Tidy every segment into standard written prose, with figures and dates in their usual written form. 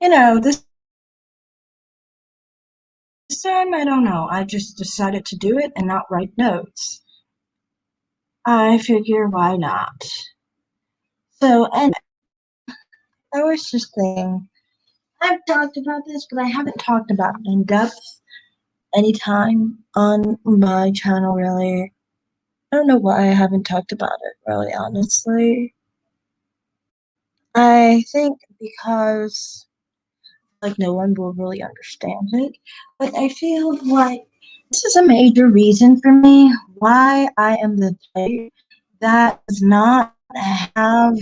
This time, I don't know. I just decided to do it and not write notes. I figure why not? And I was just thinking, I've talked about this, but I haven't talked about it in depth anytime on my channel, really. I don't know why I haven't talked about it, really, honestly. I think because, no one will really understand it, but I feel like this is a major reason for me why I am the type that does not have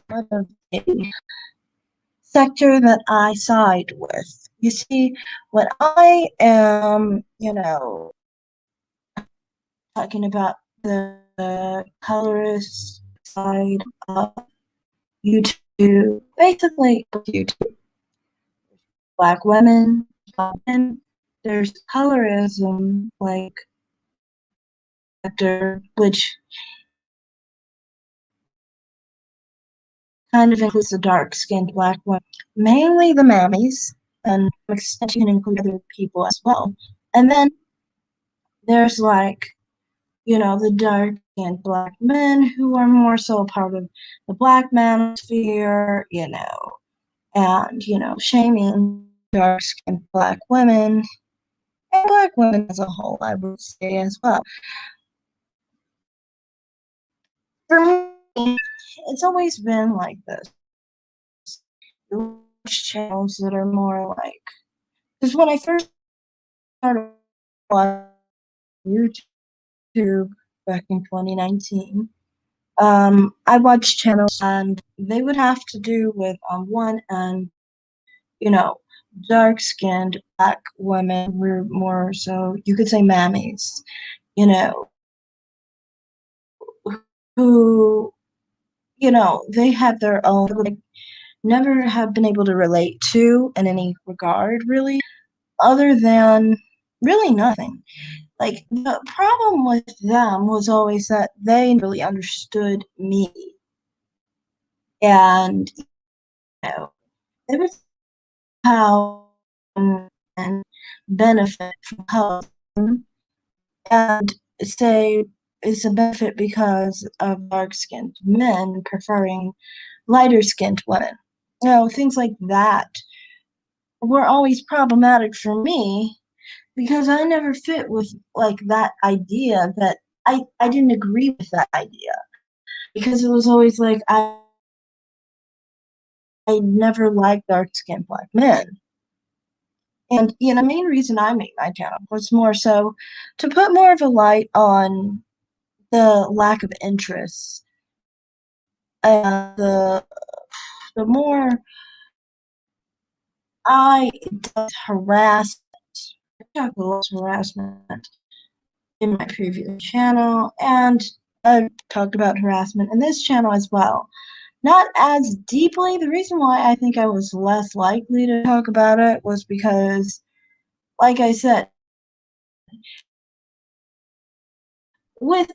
much of a sector that I side with. You see, when I am, talking about the colorist side of YouTube, basically YouTube, black women, and there's colorism, like sector, which kind of includes the dark-skinned black women, mainly the mammies, and to an extent you can include other people as well. And then there's the dark-skinned black men who are more so a part of the black manosphere, and, shaming dark-skinned black women and black women as a whole, I would say as well. For me, it's always been like this. Channels that are more like, because when I first started watching YouTube back in 2019, I watched channels and they would have to do with one and you know dark-skinned black women were more so you could say mammies, you know, who they had their own like never have been able to relate to in any regard really, other than really nothing. Like the problem with them was always that they really understood me, and it was how and benefit from health, and say it's a benefit because of dark-skinned men preferring lighter-skinned women. Things like that were always problematic for me because I never fit with like that idea that I didn't agree with that idea because it was always like I never liked dark-skinned black men. And the main reason I made my channel was more so to put more of a light on the lack of interest and the more I dealt harassment, harassment in my previous channel, and I talked about harassment in this channel as well. Not as deeply. The reason why I think I was less likely to talk about it was because, like I said, with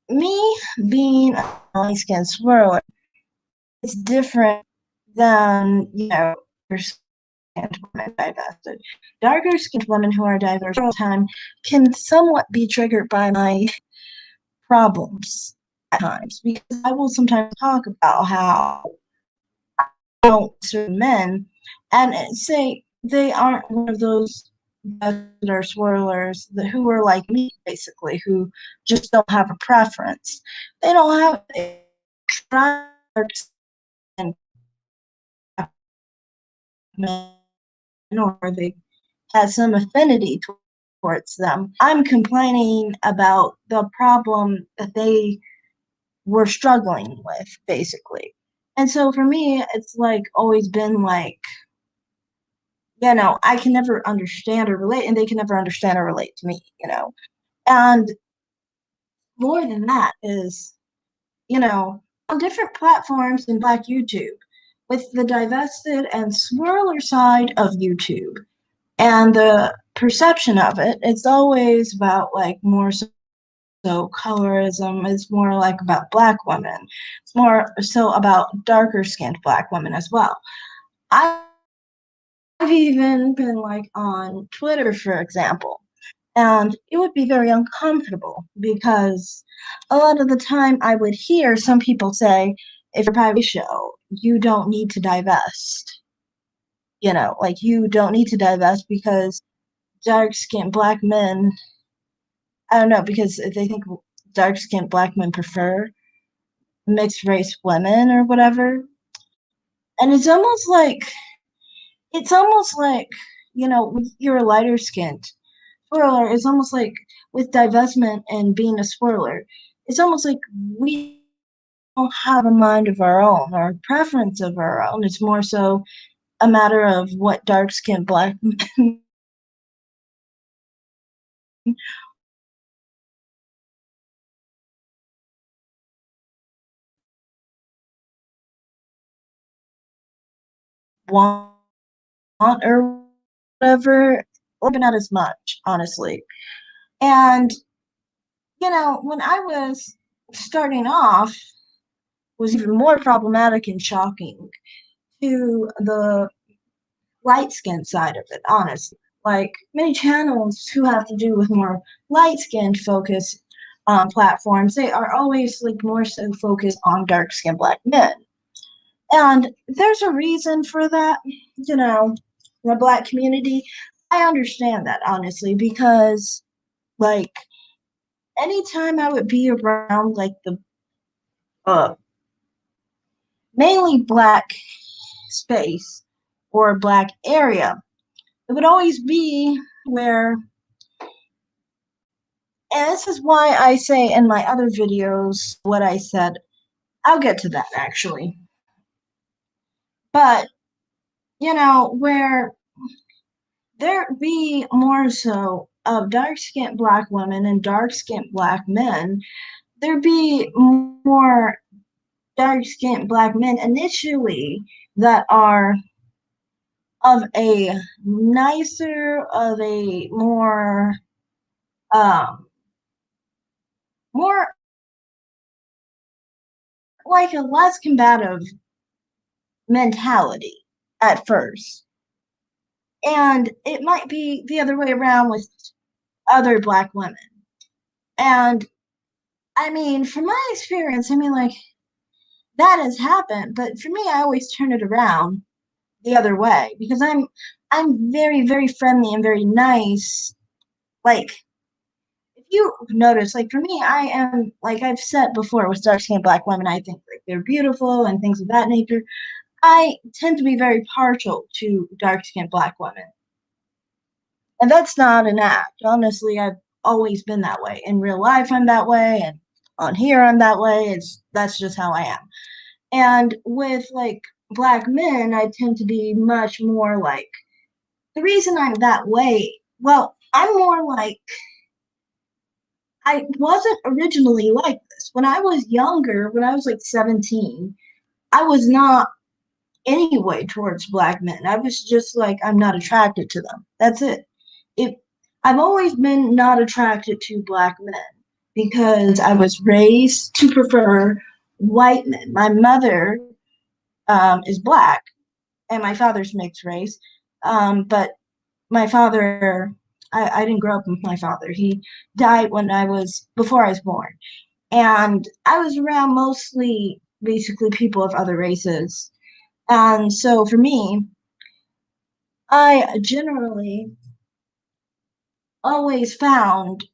me being a light skinned swirler, it's different than, skinned women divested. Darker skinned women who are diverse all the time can somewhat be triggered by my problems at times because I will sometimes talk about how I don't certain men and say they aren't one of those that are swirlers who are like me basically, who just don't have a preference. They don't have a try and or they had some affinity towards them. I'm complaining about the problem that they were struggling with, basically. And so for me, it's like always been like, I can never understand or relate, and they can never understand or relate to me. And more than that is, on different platforms in Black YouTube, with the divested and swirler side of YouTube and the perception of it, it's always about like more so colorism. It's more like about black women. It's more so about darker skinned black women as well. I I've even been like on Twitter, for example, and it would be very uncomfortable because a lot of the time I would hear some people say, if you're a show, you don't need to divest. Like you don't need to divest because dark skinned black men, I don't know, because they think dark skinned black men prefer mixed race women or whatever. And it's almost like, you're lighter skinned. Swirler is almost like with divestment and being a swirler, it's almost like we don't have a mind of our own or a preference of our own. It's more so a matter of what dark skinned black men want or whatever, or not as much, honestly. And, when I was starting off, was even more problematic and shocking to the light skin side of it, honestly. Like many channels who have to do with more light skinned focus platforms, they are always like more so focused on dark skinned black men. And there's a reason for that, the black community. I understand that honestly because like anytime I would be around like the uh mainly black space or black area, it would always be where, and this is why I say in my other videos what I said. I'll get to that actually. But, where there be more so of dark skinned black women and dark skinned black men, there be more dark skinned black men initially that are of a nicer, of a um, more like a less combative mentality at first. And it might be the other way around with other black women. And I mean, from my experience, I mean, like that has happened, but for me, I always turn it around the other way because I'm very, very friendly and very nice. Like if you notice, like for me, I am like I've said before with dark skinned black women, I think like they're beautiful and things of that nature. I tend to be very partial to dark skinned black women. And that's not an act. Honestly, I've always been that way. In real life, I'm that way, and on here, I'm that way. That's just how I am. And with like black men, I tend to be much more like the reason I'm that way. Well, I'm more like I wasn't originally like this. When I was younger, when I was like 17, I was not any way towards black men. I was just like, I'm not attracted to them. That's it. It I've always been not attracted to black men because I was raised to prefer white men. My mother is black and my father's mixed race. But my father, I didn't grow up with my father. He died before I was born. And I was around mostly basically people of other races. And so for me, I generally always found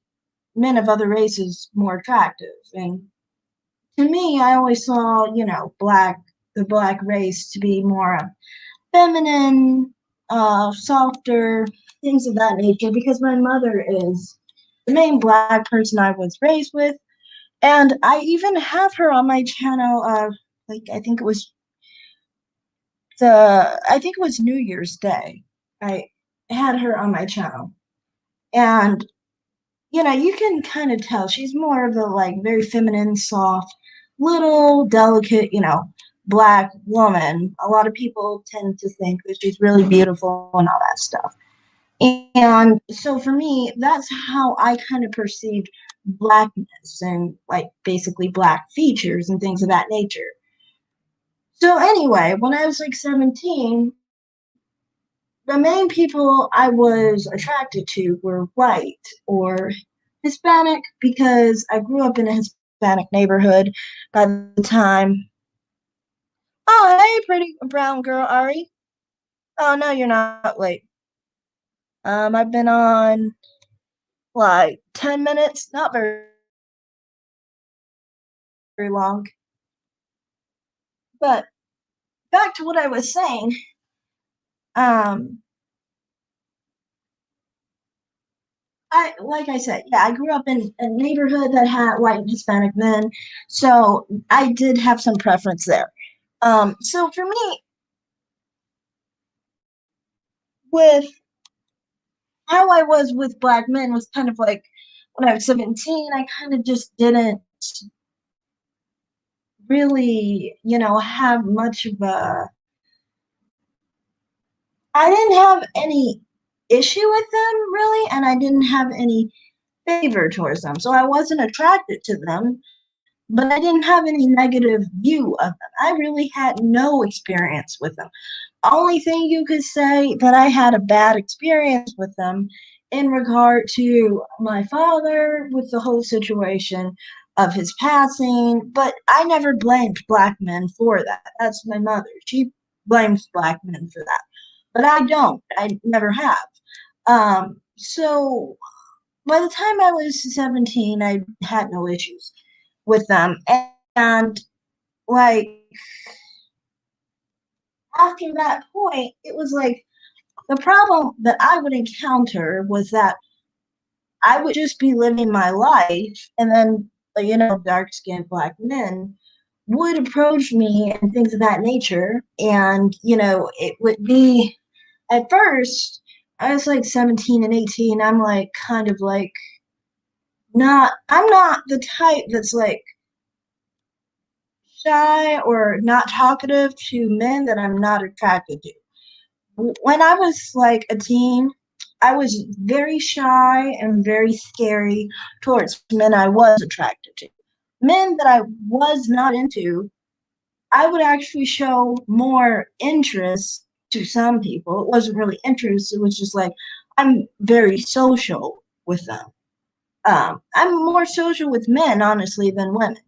men of other races more attractive. And to me, I always saw, the black race to be more feminine, softer, things of that nature, because my mother is the main black person I was raised with. And I even have her on my channel, like I think it was New Year's Day. I had her on my channel. And you can kind of tell she's more of the like very feminine, soft, little delicate, black woman. A lot of people tend to think that she's really beautiful and all that stuff. And so for me, that's how I kind of perceived blackness and like basically black features and things of that nature. So anyway, when I was like 17, the main people I was attracted to were white or Hispanic because I grew up in a Hispanic neighborhood by the time. Oh, hey, pretty brown girl, Ari. Oh, no, you're not late. I've been on like 10 minutes, not very long. But back to what I was saying. Um, like I said, yeah, I grew up in a neighborhood that had white and Hispanic men, so I did have some preference there. So for me, with how I was with black men was kind of like when I was 17, I kind of just didn't really, have much of a. I didn't have any issue with them really, and I didn't have any favor towards them. So I wasn't attracted to them, but I didn't have any negative view of them. I really had no experience with them. Only thing you could say that I had a bad experience with them in regard to my father with the whole situation of his passing, but I never blamed black men for that. That's my mother. She blames black men for that. But I don't. I never have. So by the time I was 17, I had no issues with them. And like after that point, it was like the problem that I would encounter was that I would just be living my life, and then, dark skinned black men would approach me and things of that nature. And, it would be at first, I was like 17 and 18. I'm like, kind of like, I'm not the type that's like shy or not talkative to men that I'm not attracted to. When I was like a teen, I was very shy and very scary towards men I was attracted to. Men that I was not into, I would actually show more interest to some people. It wasn't really interest, it was just like I'm very social with them. I'm more social with men, honestly, than women.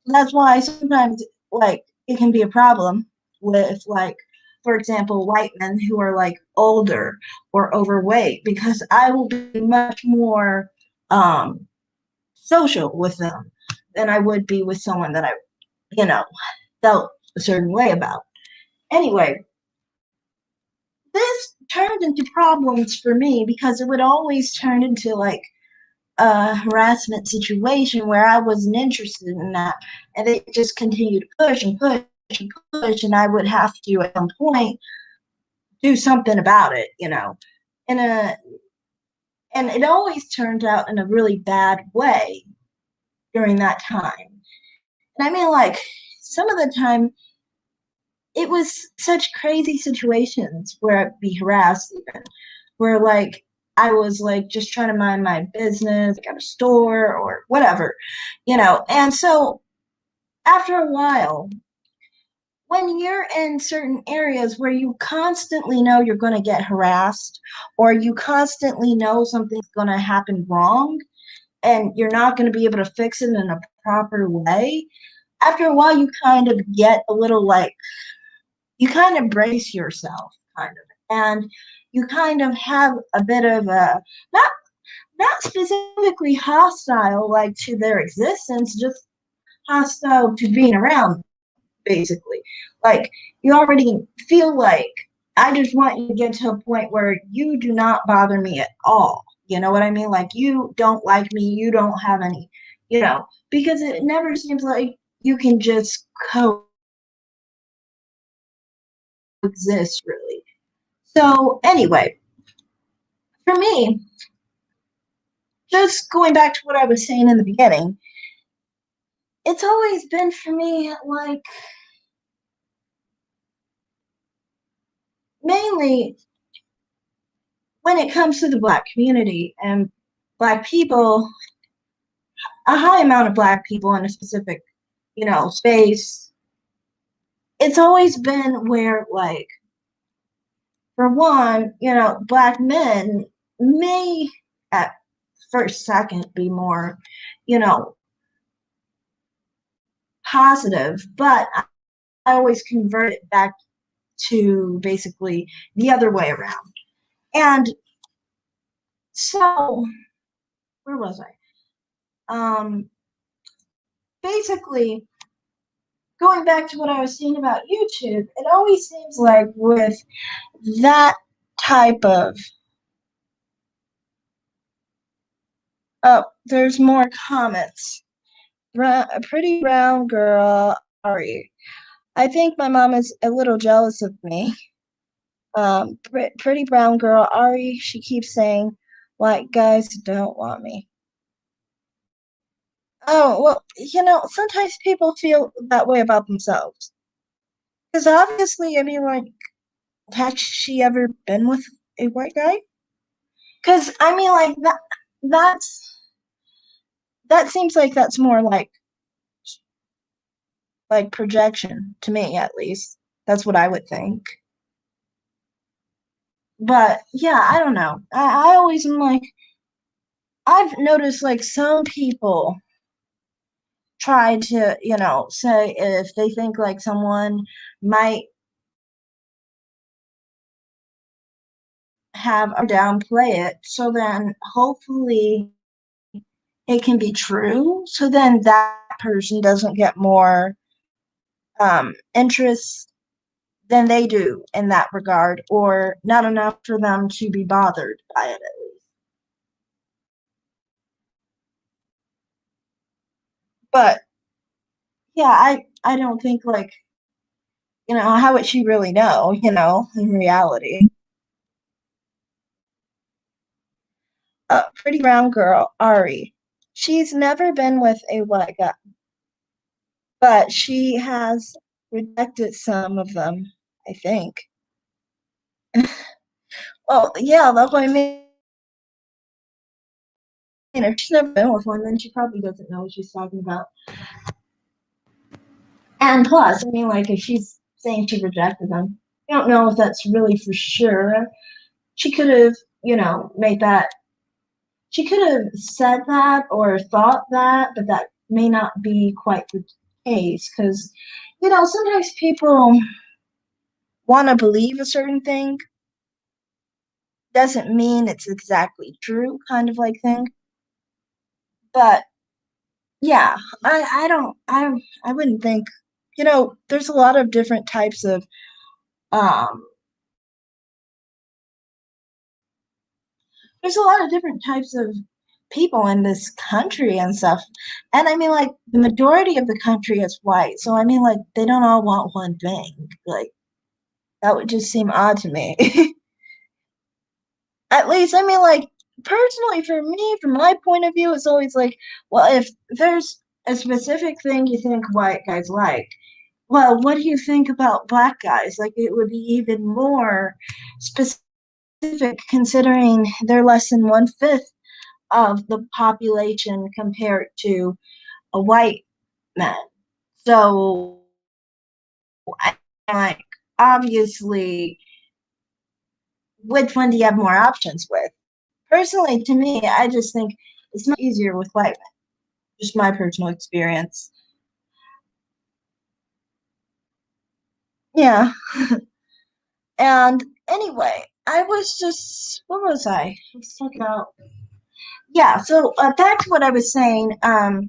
That's why sometimes like it can be a problem with like for example white men who are like older or overweight because I will be much more um social with them than I would be with someone that I you know felt a certain way about. Anyway, this turned into problems for me because it would always turn into like a harassment situation where I wasn't interested in that. And they just continued to push and push and push, and I would have to at some point do something about it, In a and it always turned out in a really bad way during that time. And I mean like some of the time it was such crazy situations where I'd be harassed even, where like I was like just trying to mind my business, like at a store or whatever, And so after a while, when you're in certain areas where you constantly know you're going to get harassed or you constantly know something's going to happen wrong and you're not going to be able to fix it in a proper way, after a while you kind of get a little like you kind of brace yourself kind of and you kind of have a bit of a not specifically hostile like to their existence, just hostile to being around basically. Like you already feel like I just want you to get to a point where you do not bother me at all. You know what I mean? Like you don't like me, you don't have any, because it never seems like you can just coexist really. So anyway, for me, just going back to what I was saying in the beginning, it's always been for me like mainly when it comes to the black community and black people, a high amount of black people in a specific, space, it's always been where like For one, black men may at first second be more, you know, positive, but I always convert it back to basically the other way around. And so, where was I? Basically, going back to what I was saying about YouTube, it always seems like with that type of, oh, there's more comments. A pretty brown girl, Ari. I think my mom is a little jealous of me. Pretty brown girl, Ari, she keeps saying, white guys don't want me. Oh, well, sometimes people feel that way about themselves. Because obviously, I mean, like, has she ever been with a white guy? Because, I mean, like, that's, that seems like that's more like projection to me, at least. That's what I would think. But yeah, I don't know. I always am like, I've noticed like some people try to, say if they think like someone might have or downplay it, so then hopefully it can be true. So then that person doesn't get more interest than they do in that regard, or not enough for them to be bothered by it. But yeah, I don't think like, how would she really know, in reality? Pretty brown girl, Ari. She's never been with a white guy, but she has rejected some of them, I think. Well, yeah, that's what I mean. If she's never been with one, then she probably doesn't know what she's talking about. And plus, I mean, like, if she's saying she rejected them, you don't know if that's really for sure. She could have, made that, she could have said that or thought that, but that may not be quite the case because, sometimes people want to believe a certain thing doesn't mean it's exactly true, kind of like thing. But yeah, I wouldn't think, there's a lot of different types of um there's a lot of different types of people in this country and stuff. And I mean, like, the majority of the country is white. So I mean, like, they don't all want one thing. Like, that would just seem odd to me. At least, I mean, like, personally, for me, from my point of view, it's always like, well, if there's a specific thing you think white guys like, well, what do you think about black guys? Like, it would be even more specific considering they're less than one-fifth of the population compared to a white man. So, I like, obviously, which one do you have more options with? Personally, to me, I just think it's much easier with white men. Just my personal experience. Yeah. And anyway, I was just, what was I? I was talking about, yeah. So back to what I was saying. A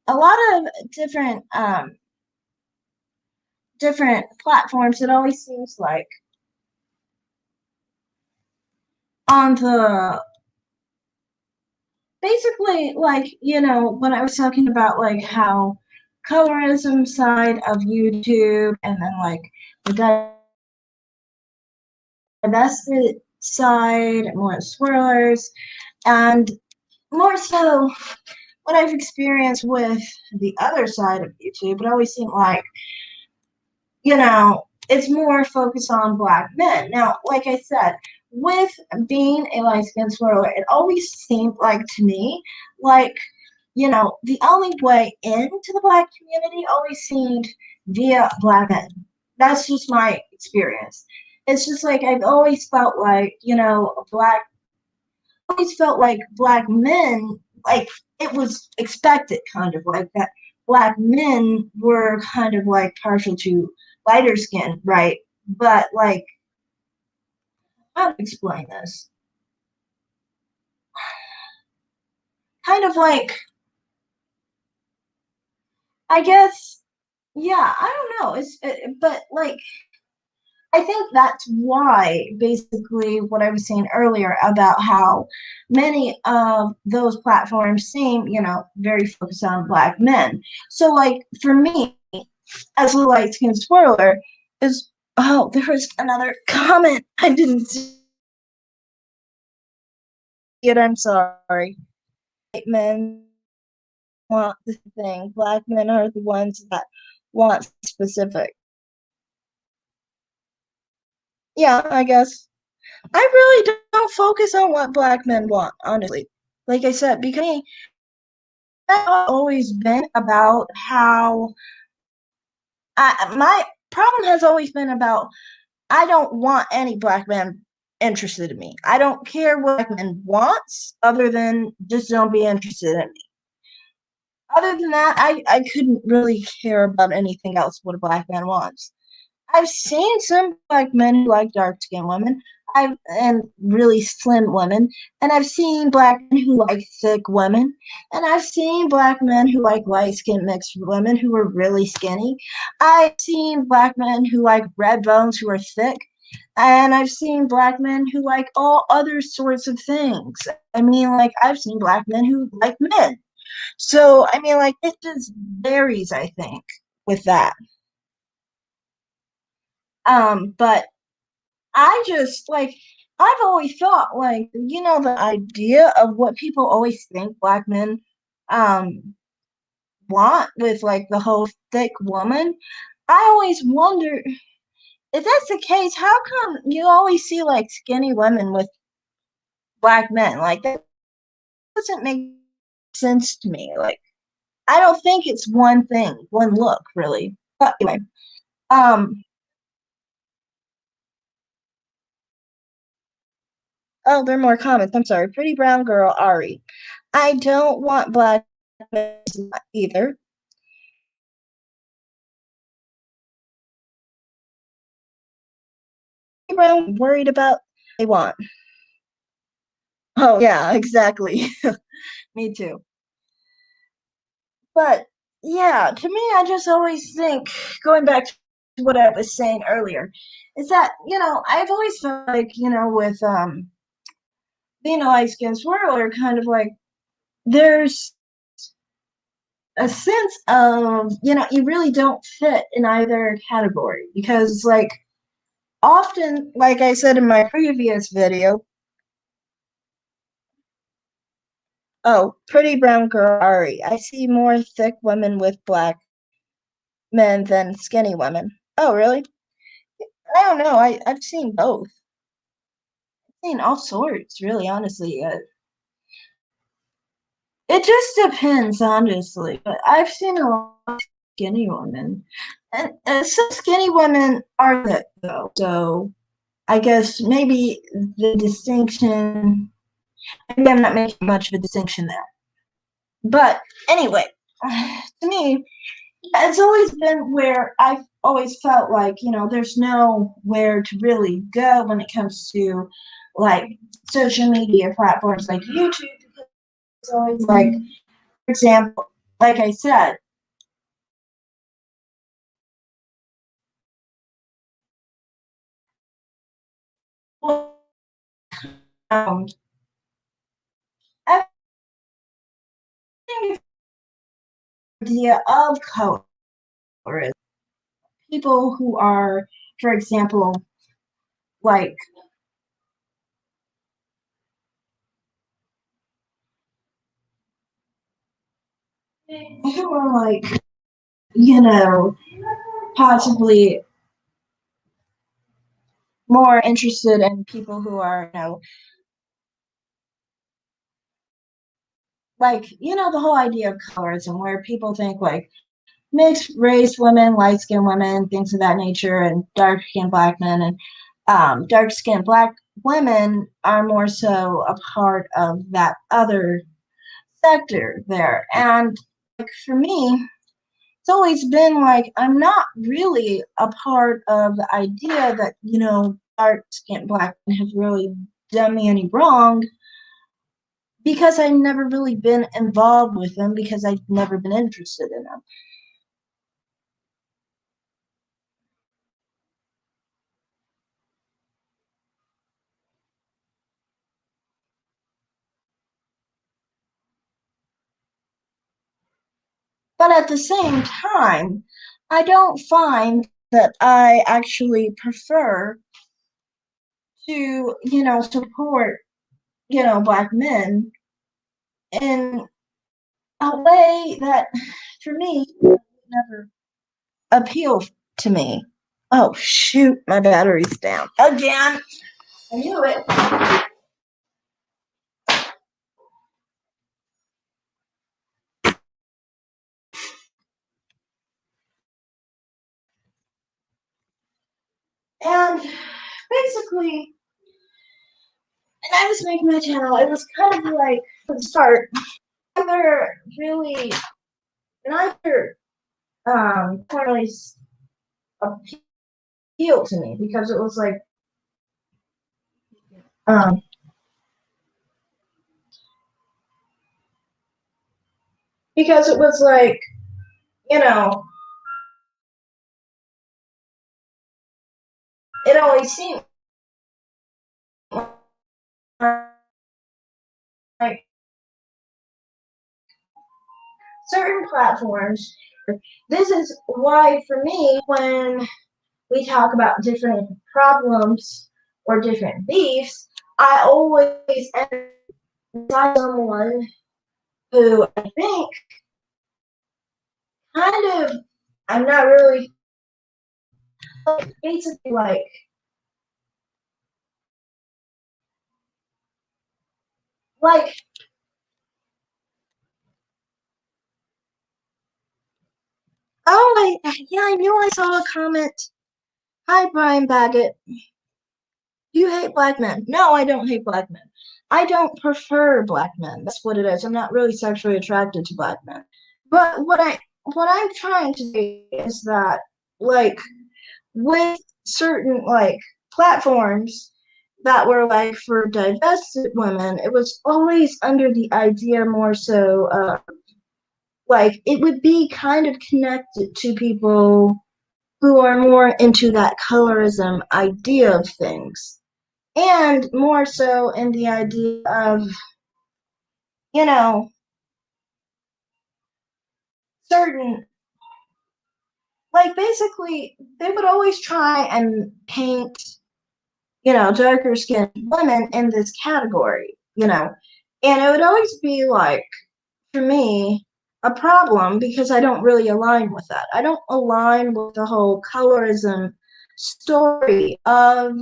lot of different platforms. It always seems like on the basically like when I was talking about like how colorism side of YouTube and then like the divested side, more swirlers, and more so what I've experienced with the other side of YouTube. It always seemed like it's more focused on black men. Now, like I said, with being a light skinned swirler, it always seemed like to me like the only way into the black community always seemed via black men. That's just my experience. It's just like I've always felt like, always felt like black men, like it was expected kind of like that black men were kind of like partial to lighter skin, right? But like, how to explain this? Kind of like, I guess, yeah, I don't know. But like, I think that's why basically what I was saying earlier about how many of those platforms seem, very focused on black men. So like for me, as a light skinned swirler, is oh, there was another comment. I didn't see it, I'm sorry. White men want the thing. Black men are the ones that want specific. Yeah, I guess. I really don't focus on what black men want, honestly. Like I said, because I've always been about how my problem has always been about I don't want any black man interested in me. I don't care what black man wants, other than just don't be interested in me. Other than that, I couldn't really care about anything else what a black man wants. I've seen some black men who like dark skinned women. And really slim women, and I've seen black men who like thick women, and I've seen black men who like light skinned mixed women who are really skinny. I've seen black men who like red bones who are thick, and I've seen black men who like all other sorts of things. I mean, like I've seen black men who like men. So I mean, like it just varies, I think, with that. But I just like I've always thought like the idea of what people always think black men um want with like the whole thick woman. I always wonder if that's the case, how come you always see like skinny women with black men? Like that doesn't make sense to me. Like I don't think it's one thing, one look really. But anyway, um oh, there are more comments. I'm sorry. Pretty brown girl Ari. I don't want black men either. Brown worried about they want. Oh yeah, exactly. Me too. But yeah, to me, I just always think going back to what I was saying earlier, is that I've always felt like with being a light skinned swirler, kind of like there's a sense of you really don't fit in either category because like often, like I said in my previous video, oh, pretty brown girl Ari. I see more thick women with black men than skinny women. Oh, really? I don't know. I've seen both. I've seen all sorts, really, honestly. It just depends, honestly. But I've seen a lot of skinny women. And some skinny women are thick, though. So I guess maybe the distinction, maybe I'm not making much of a distinction there. But anyway, to me, it's always been where I've always felt like, there's nowhere to really go when it comes to like social media platforms like YouTube. It's always like, for example, like I said, um, I think the idea of color is people who are, for example, like who are like, you know, possibly more interested in people who are, like, the whole idea of colorism, where people think like mixed race women, light skinned women, things of that nature, and dark skinned black men. And dark-skinned black women are more so a part of that other sector there. And like for me, it's always been like I'm not really a part of the idea that, dark-skinned black men have really done me any wrong because I've never really been involved with them because I've never been interested in them. But at the same time, I don't find that I actually prefer to, support, black men in a way that, for me, never appeal to me. Oh, shoot, my battery's down again. I knew it. And basically, and I was making my channel, it was kind of like, from the start, neither really, neither, really appealed to me because it was like, um, because it was like, you know, it always seemed like certain platforms. This is why, for me, when we talk about different problems or different beefs, I always emphasize someone who I think kind of, I'm not really, basically like, oh, yeah, I knew I saw a comment. Hi, Brian Baggett. You hate black men. No, I don't hate black men. I don't prefer black men. That's what it is. I'm not really sexually attracted to black men. But what I'm trying to say is that like with certain like platforms that were like for divested women, it was always under the idea more so like it would be kind of connected to people who are more into that colorism idea of things and more so in the idea of, you know, certain, like basically, they would always try and paint, darker skinned women in this category, and it would always be like, for me, a problem because I don't really align with that. I don't align with the whole colorism story of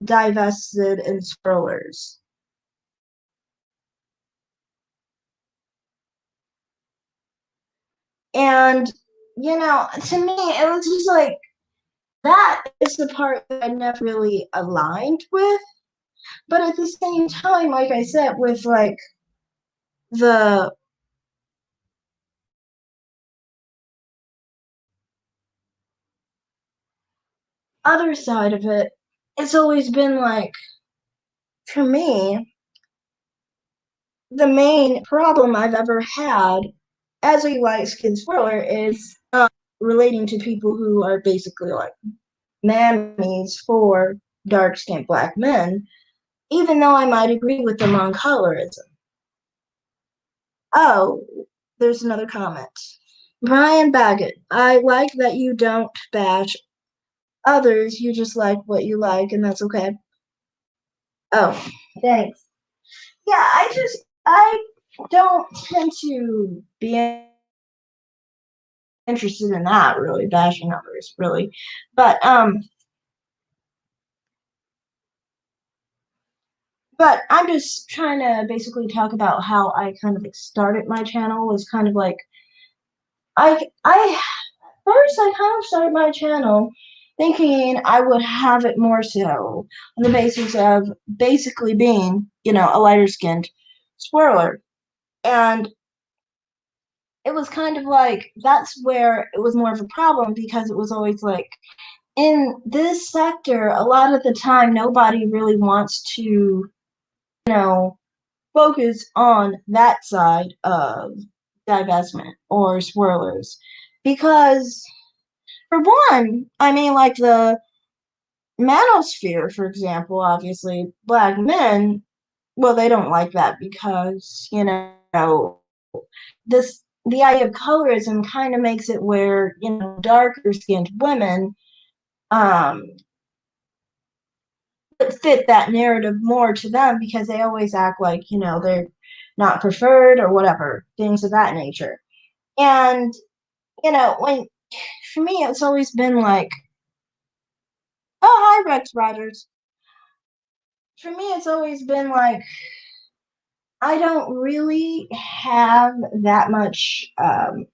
divested and swirlers. And, to me, it was just like, that is the part that I never really aligned with. But at the same time, like I said, with like the other side of it, it's always been like, for me, the main problem I've ever had as a light skinned swirler is relating to people who are basically like mammies for dark skinned black men, even though I might agree with them on colorism. Oh, there's another comment. Brian Baggett, I like that you don't bash others, you just like what you like, and that's okay. Oh, thanks. Yeah, I don't tend to be interested in that, really, bashing others, really. But I'm just trying to basically talk about how I kind of like started my channel was kind of like I first I kind of started my channel thinking I would have it more so on the basis of basically being, a lighter skinned swirler. And it was kind of like that's where it was more of a problem because it was always like in this sector, a lot of the time, nobody really wants to, focus on that side of divestment or swirlers. Because, for one, I mean, like the manosphere, for example, obviously, black men, well, they don't like that because, the idea of colorism kind of makes it where, darker skinned women um, fit that narrative more to them because they always act like, they're not preferred or whatever, things of that nature. And, when for me, it's always been like, oh, hi, Rex Rogers. For me, it's always been like, I don't really have that much, um,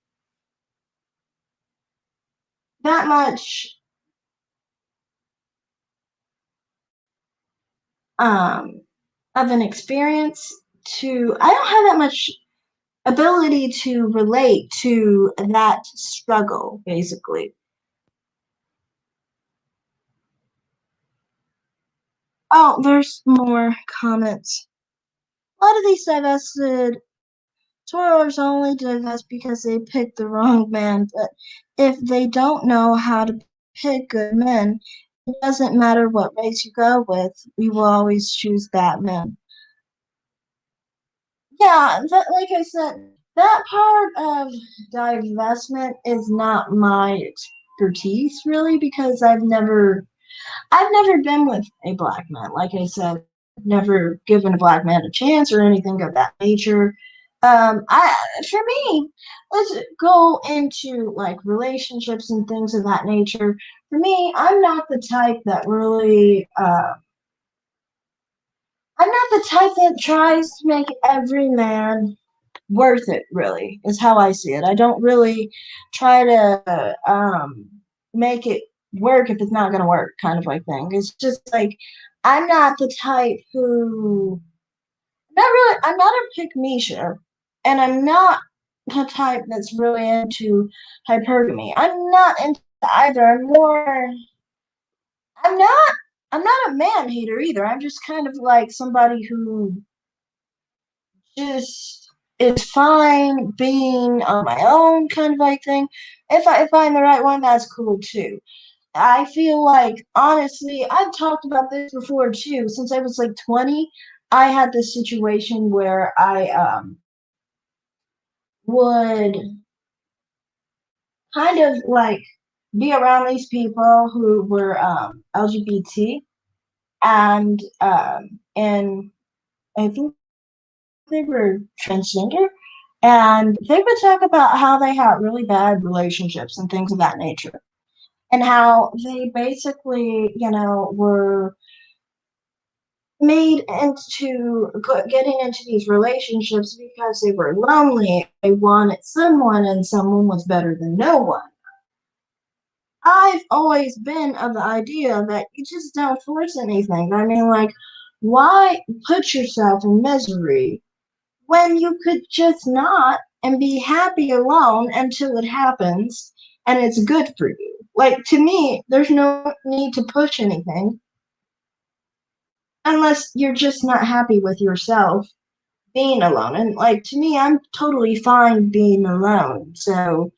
of an experience I don't have that much ability to relate to that struggle, basically. Oh, there's more comments. A lot of these divested Toilers only divest because they picked the wrong man, but if they don't know how to pick good men, it doesn't matter what race you go with, we will always choose that man. Yeah, like I said, that part of divestment is not my expertise really because I've never been with a black man. Like I said, never given a black man a chance or anything of that nature. I For me, let's go into like relationships and things of that nature. For me, I'm not the type that tries to make every man worth it, really, is how I see it. I don't really try to make it work if it's not going to work, kind of like thing. It's just like, I'm not the type I'm not a pick me show, and I'm not the type that's really into hypergamy. I'm not into either. I'm not, I'm not a man hater either. I'm just kind of like somebody who just it's fine being on my own kind of like thing. If I find the right one, that's cool too. I feel like honestly, I've talked about this before too. Since I was like 20, I had this situation where I would kind of like be around these people who were LGBT and I think they were transgender, and they would talk about how they had really bad relationships and things of that nature, and how they basically, were made into getting into these relationships because they were lonely. They wanted someone, and someone was better than no one. I've always been of the idea that you just don't force anything. I mean, like, why put yourself in misery when you could just not and be happy alone until it happens and it's good for you? Like, to me, there's no need to push anything unless you're just not happy with yourself being alone. And, like, to me, I'm totally fine being alone. So,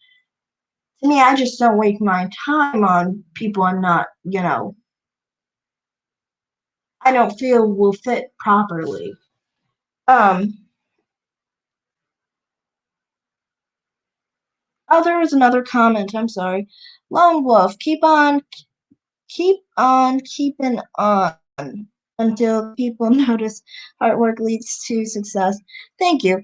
to me, I just don't waste my time on people I'm not, I don't feel will fit properly. Um, oh, there was another comment. I'm sorry. Lone Wolf, keep on keeping on until people notice hard work leads to success. Thank you.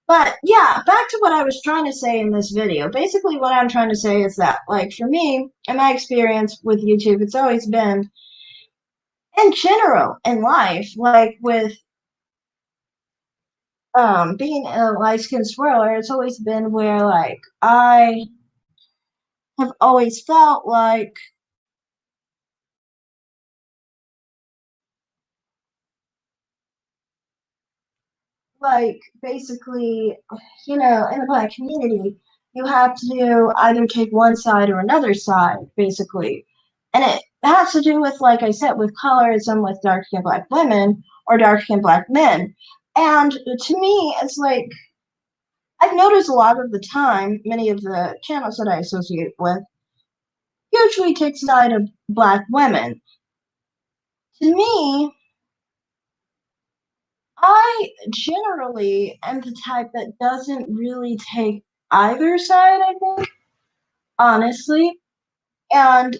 But yeah, back to what I was trying to say in this video. Basically, what I'm trying to say is that, like, for me, in my experience with YouTube, it's always been, in general, in life, like with being a light skinned swirler, it's always been where, like, I have always felt like basically, in the black community, you have to either take one side or another side, basically. And it has to do with, like I said, with colorism, with dark skinned black women or dark skinned black men. And to me, it's like I've noticed a lot of the time, many of the channels that I associate with usually take side of black women. To me, I generally am the type that doesn't really take either side, I think, honestly. And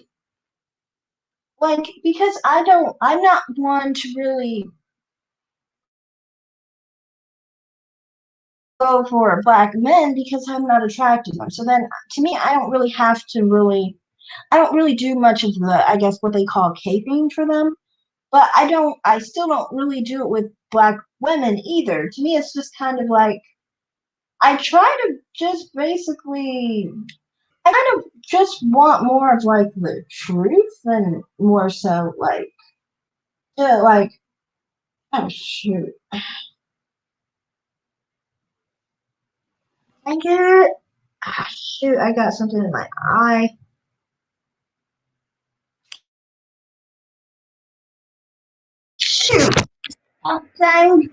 like, because I'm not one to really go for black men because I'm not attracted to them. So then to me, I don't really do much of the, I guess, what they call caping for them. But I still don't really do it with black women either. To me, it's just kind of like, I try to just basically I kind of just want more of like the truth and more so like yeah, like oh shoot. I get it. Ah shoot, I got something in my eye. Shoot. Oh, dang.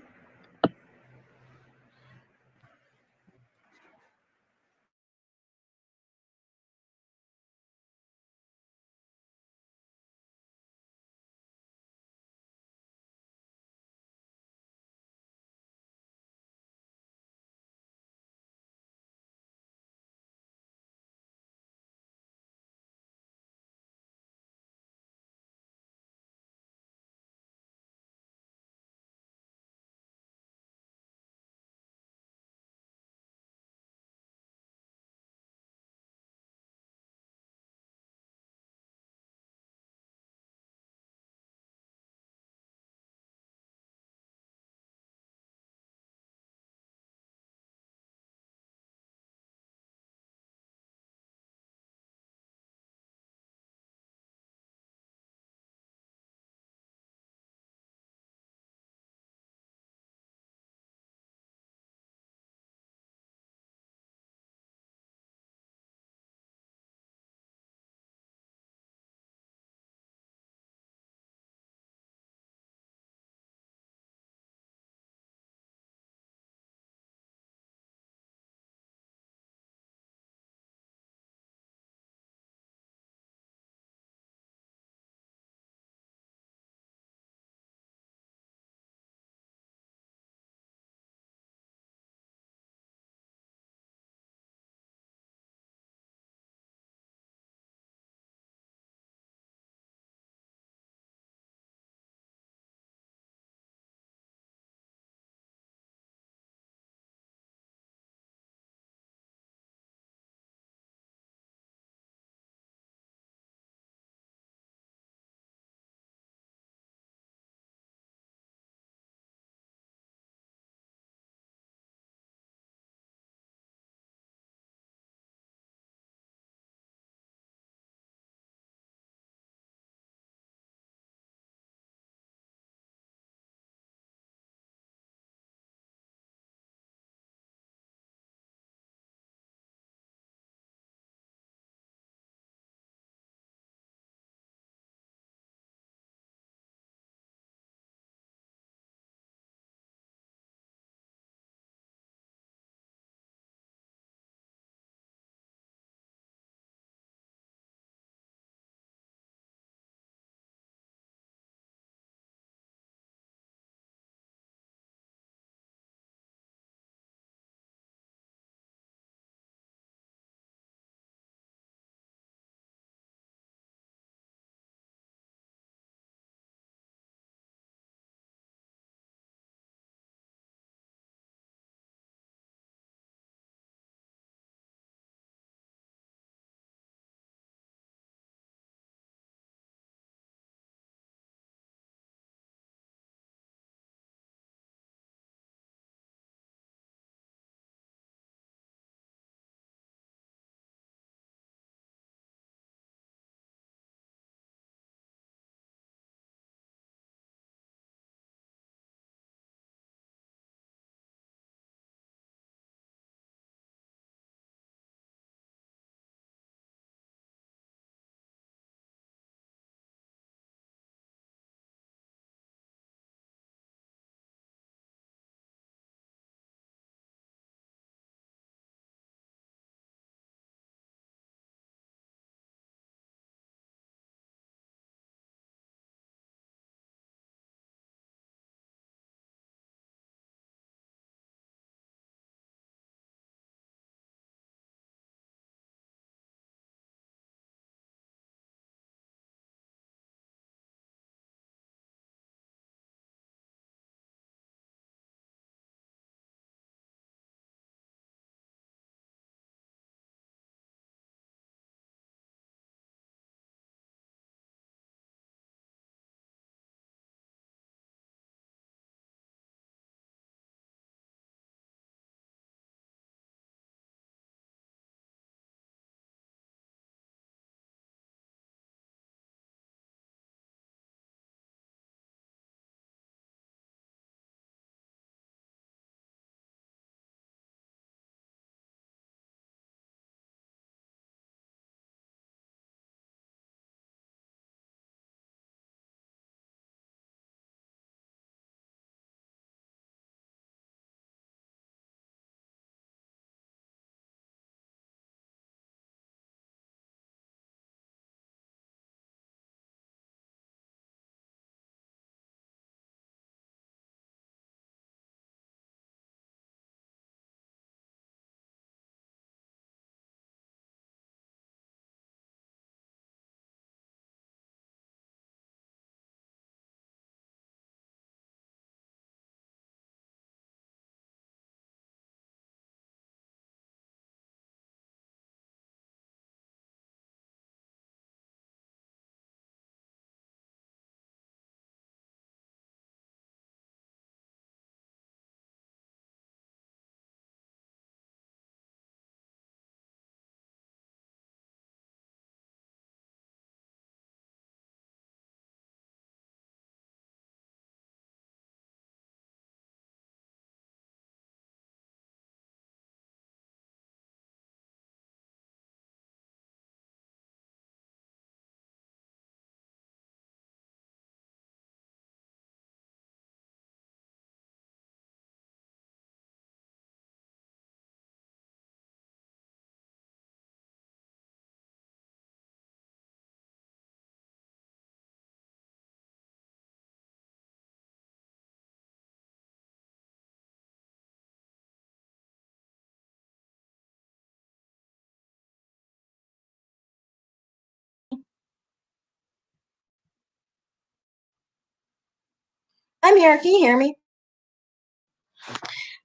I'm here. Can you hear me?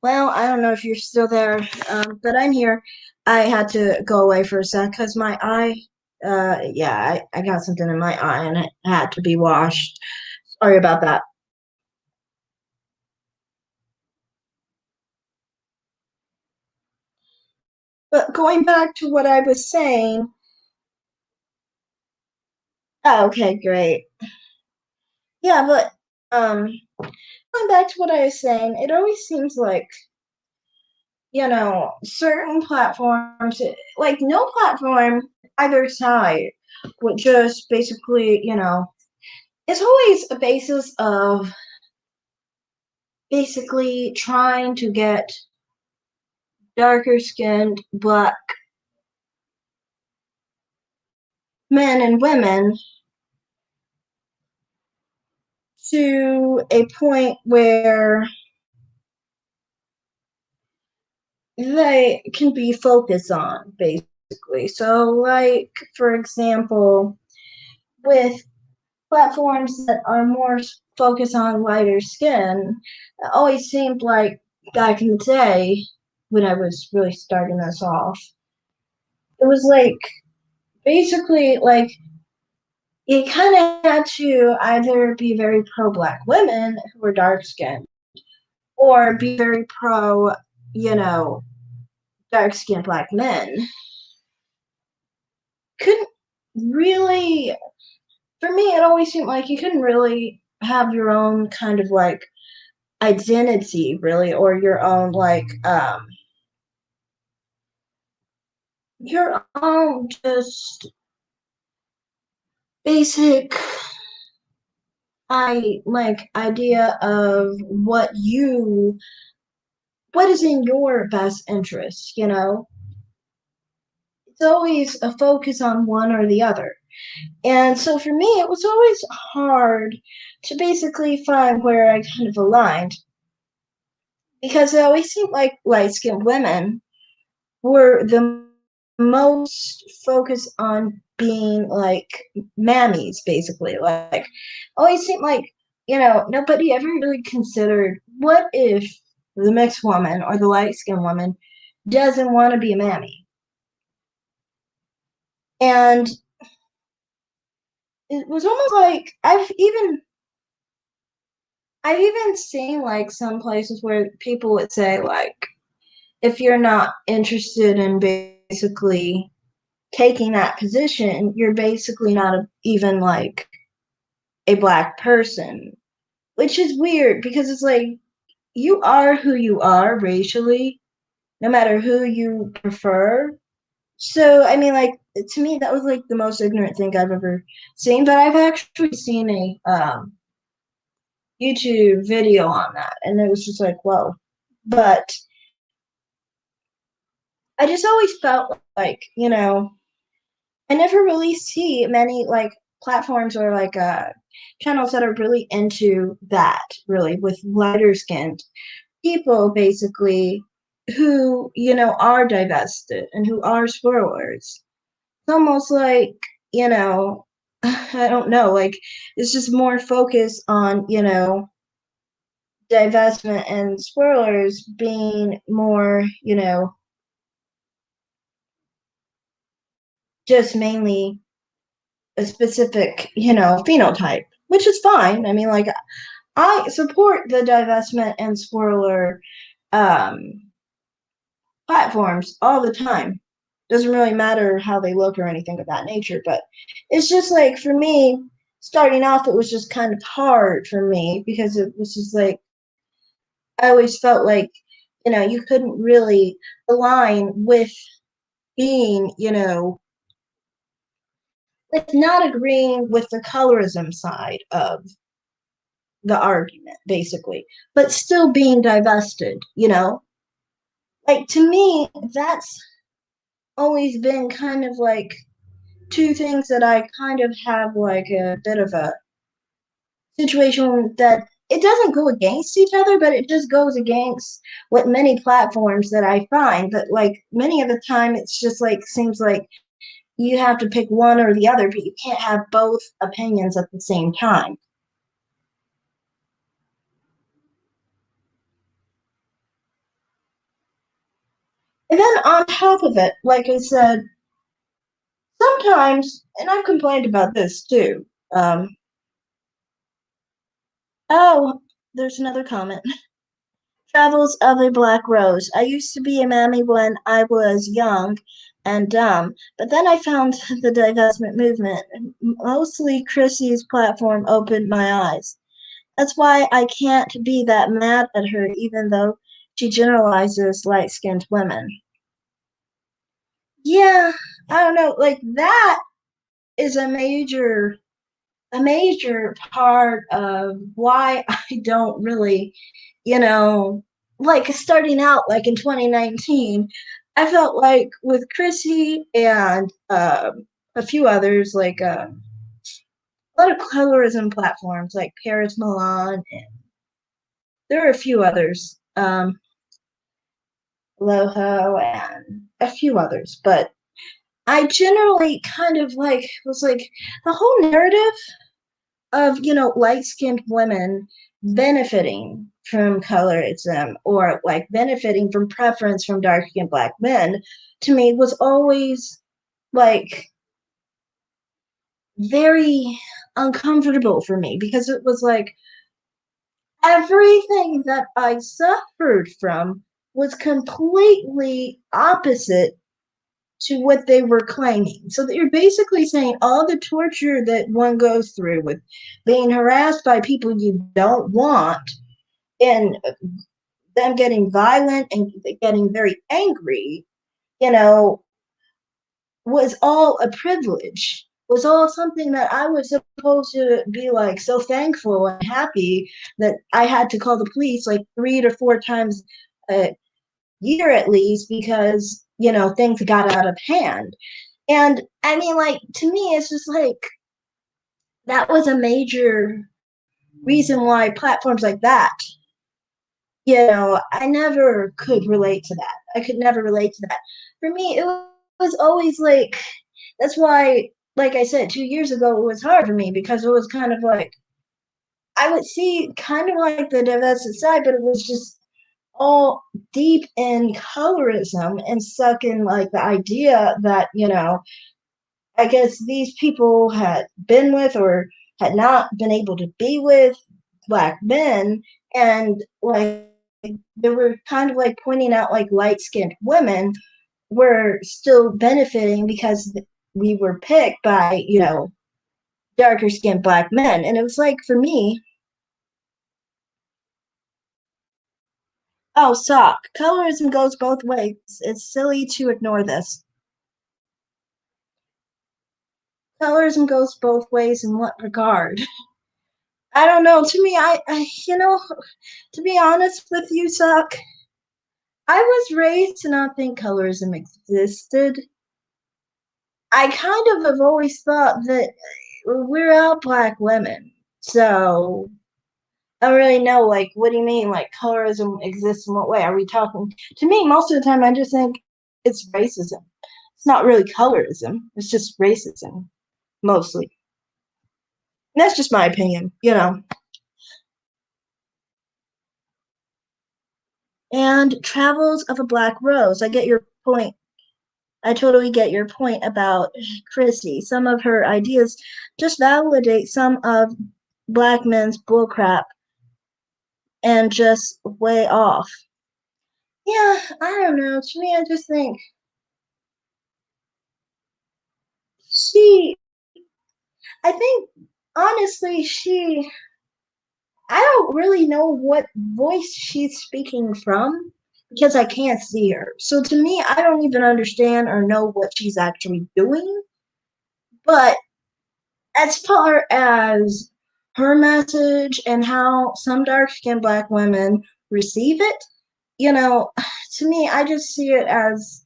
Well, I don't know if you're still there, but I'm here. I had to go away for a sec because my eye, yeah, I got something in my eye and it had to be washed. Sorry about that. But going back to what I was saying, oh, okay, great. Yeah, but going back to what I was saying, it always seems like, certain platforms, like no platform either side would just basically, it's always a basis of basically trying to get darker skinned black men and women to a point where they can be focused on, basically. So, like, for example, with platforms that are more focused on lighter skin, it always seemed like back in the day when I was really starting this off, it was like basically like you kind of had to either be very pro black women who were dark skinned or be very pro, you know, dark skinned black men. Couldn't really, for me, it always seemed like you couldn't really have your own kind of like identity, really, or your own like, your own just basic I like idea of what is in your best interest, It's always a focus on one or the other. And so for me, it was always hard to basically find where I kind of aligned because it always seemed like light skinned women were the most focused on being like mammies, basically. Like, always seemed like, nobody ever really considered what if the mixed woman or the light skinned woman doesn't want to be a mammy. And it was almost like I've even seen like some places where people would say like if you're not interested in basically taking that position, you're basically not even like a black person, which is weird because it's like you are who you are racially, no matter who you prefer. So, I mean, like to me, that was like the most ignorant thing I've ever seen. But I've actually seen a YouTube video on that, and it was just like, whoa. But I just always felt like, I never really see many like platforms or like channels that are really into that, really, with lighter skinned people, basically, who, are divested and who are swirlers. It's almost like, you know, I don't know, like, it's just more focus on, divestment and swirlers being more, just mainly a specific, phenotype, which is fine. I mean, like, I support the divestment and swirler um, platforms all the time. Doesn't really matter how they look or anything of that nature, but it's just like for me, starting off, it was just kind of hard for me because it was just like I always felt like, you couldn't really align with being, with not agreeing with the colorism side of the argument, basically, but still being divested. Like to me, that's always been kind of like two things that I kind of have like a bit of a situation that it doesn't go against each other, but it just goes against what many platforms that I find that like many of the time it's just like seems like you have to pick one or the other, but you can't have both opinions at the same time. And then on top of it, like I said, sometimes, and I've complained about this too. Um, oh, there's another comment. Travels of a Black Rose. I used to be a mammy when I was young and dumb, but then I found the divestment movement. Mostly Chrissy's platform opened my eyes. That's why I can't be that mad at her, even though she generalizes light skinned women. Yeah, I don't know. Like that is a major part of why I don't really, you know, like starting out like in 2019, I felt like with Chrissy and a few others, like a lot of colorism platforms like Paris Milan, and there are a few others, Loho, and a few others, but I generally kind of like was like the whole narrative of light skinned women benefiting from colorism or like benefiting from preference from dark skinned black men to me was always like very uncomfortable for me because it was like everything that I suffered from was completely opposite to what they were claiming. So that you're basically saying all the torture that one goes through with being harassed by people you don't want and them getting violent and getting very angry, you know, was all a privilege, was all something that I was supposed to be like so thankful and happy that I had to call the police like 3 to 4 times a year at least because, things got out of hand. And I mean, like, to me, it's just like that was a major reason why platforms like that, I never could relate to that. I could never relate to that. For me, it was always like, that's why, like I said, 2 years ago, it was hard for me because it was kind of like, I would see kind of like the divested side, but it was just all deep in colorism and stuck in like the idea that, I guess these people had been with or had not been able to be with black men, and like they were kind of like pointing out like light skinned women were still benefiting because we were picked by, darker skinned black men. And it was like for me, oh, sock. Colorism goes both ways. It's silly to ignore this. Colorism goes both ways in what regard? I don't know. To me, to be honest with you, Sock, I was raised to not think colorism existed. I kind of have always thought that we're all black women. So I don't really know, like, what do you mean, like, colorism exists in what way? Are we talking? To me, most of the time, I just think it's racism. It's not really colorism, it's just racism, mostly. And that's just my opinion. And Travels of a Black Rose. I get your point. I totally get your point about Chrissy. Some of her ideas just validate some of black men's bullcrap and just way off. Yeah, I don't know. To me, I just think she, I think, honestly, I don't really know what voice she's speaking from because I can't see her. So to me, I don't even understand or know what she's actually doing. But as far as her message and how some dark skinned black women receive it, to me, I just see it as,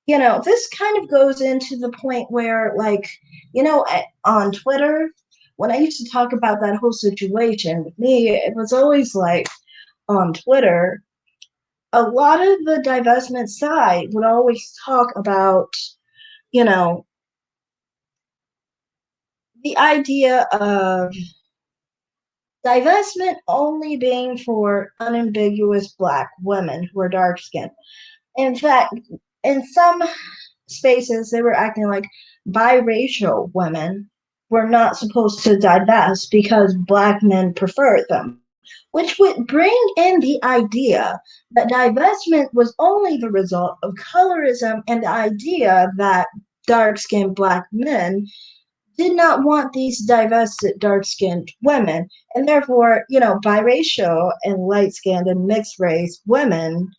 this kind of goes into the point where, like, on Twitter, when I used to talk about that whole situation with me, it was always like on Twitter, a lot of the divestment side would always talk about, you know, the idea of divestment only being for unambiguous black women who are dark skinned. In fact, in some spaces, they were acting like biracial women were not supposed to divest because black men preferred them, which would bring in the idea that divestment was only the result of colorism and the idea that dark skinned black men did not want these divested dark skinned women. And therefore, biracial and light skinned and mixed race women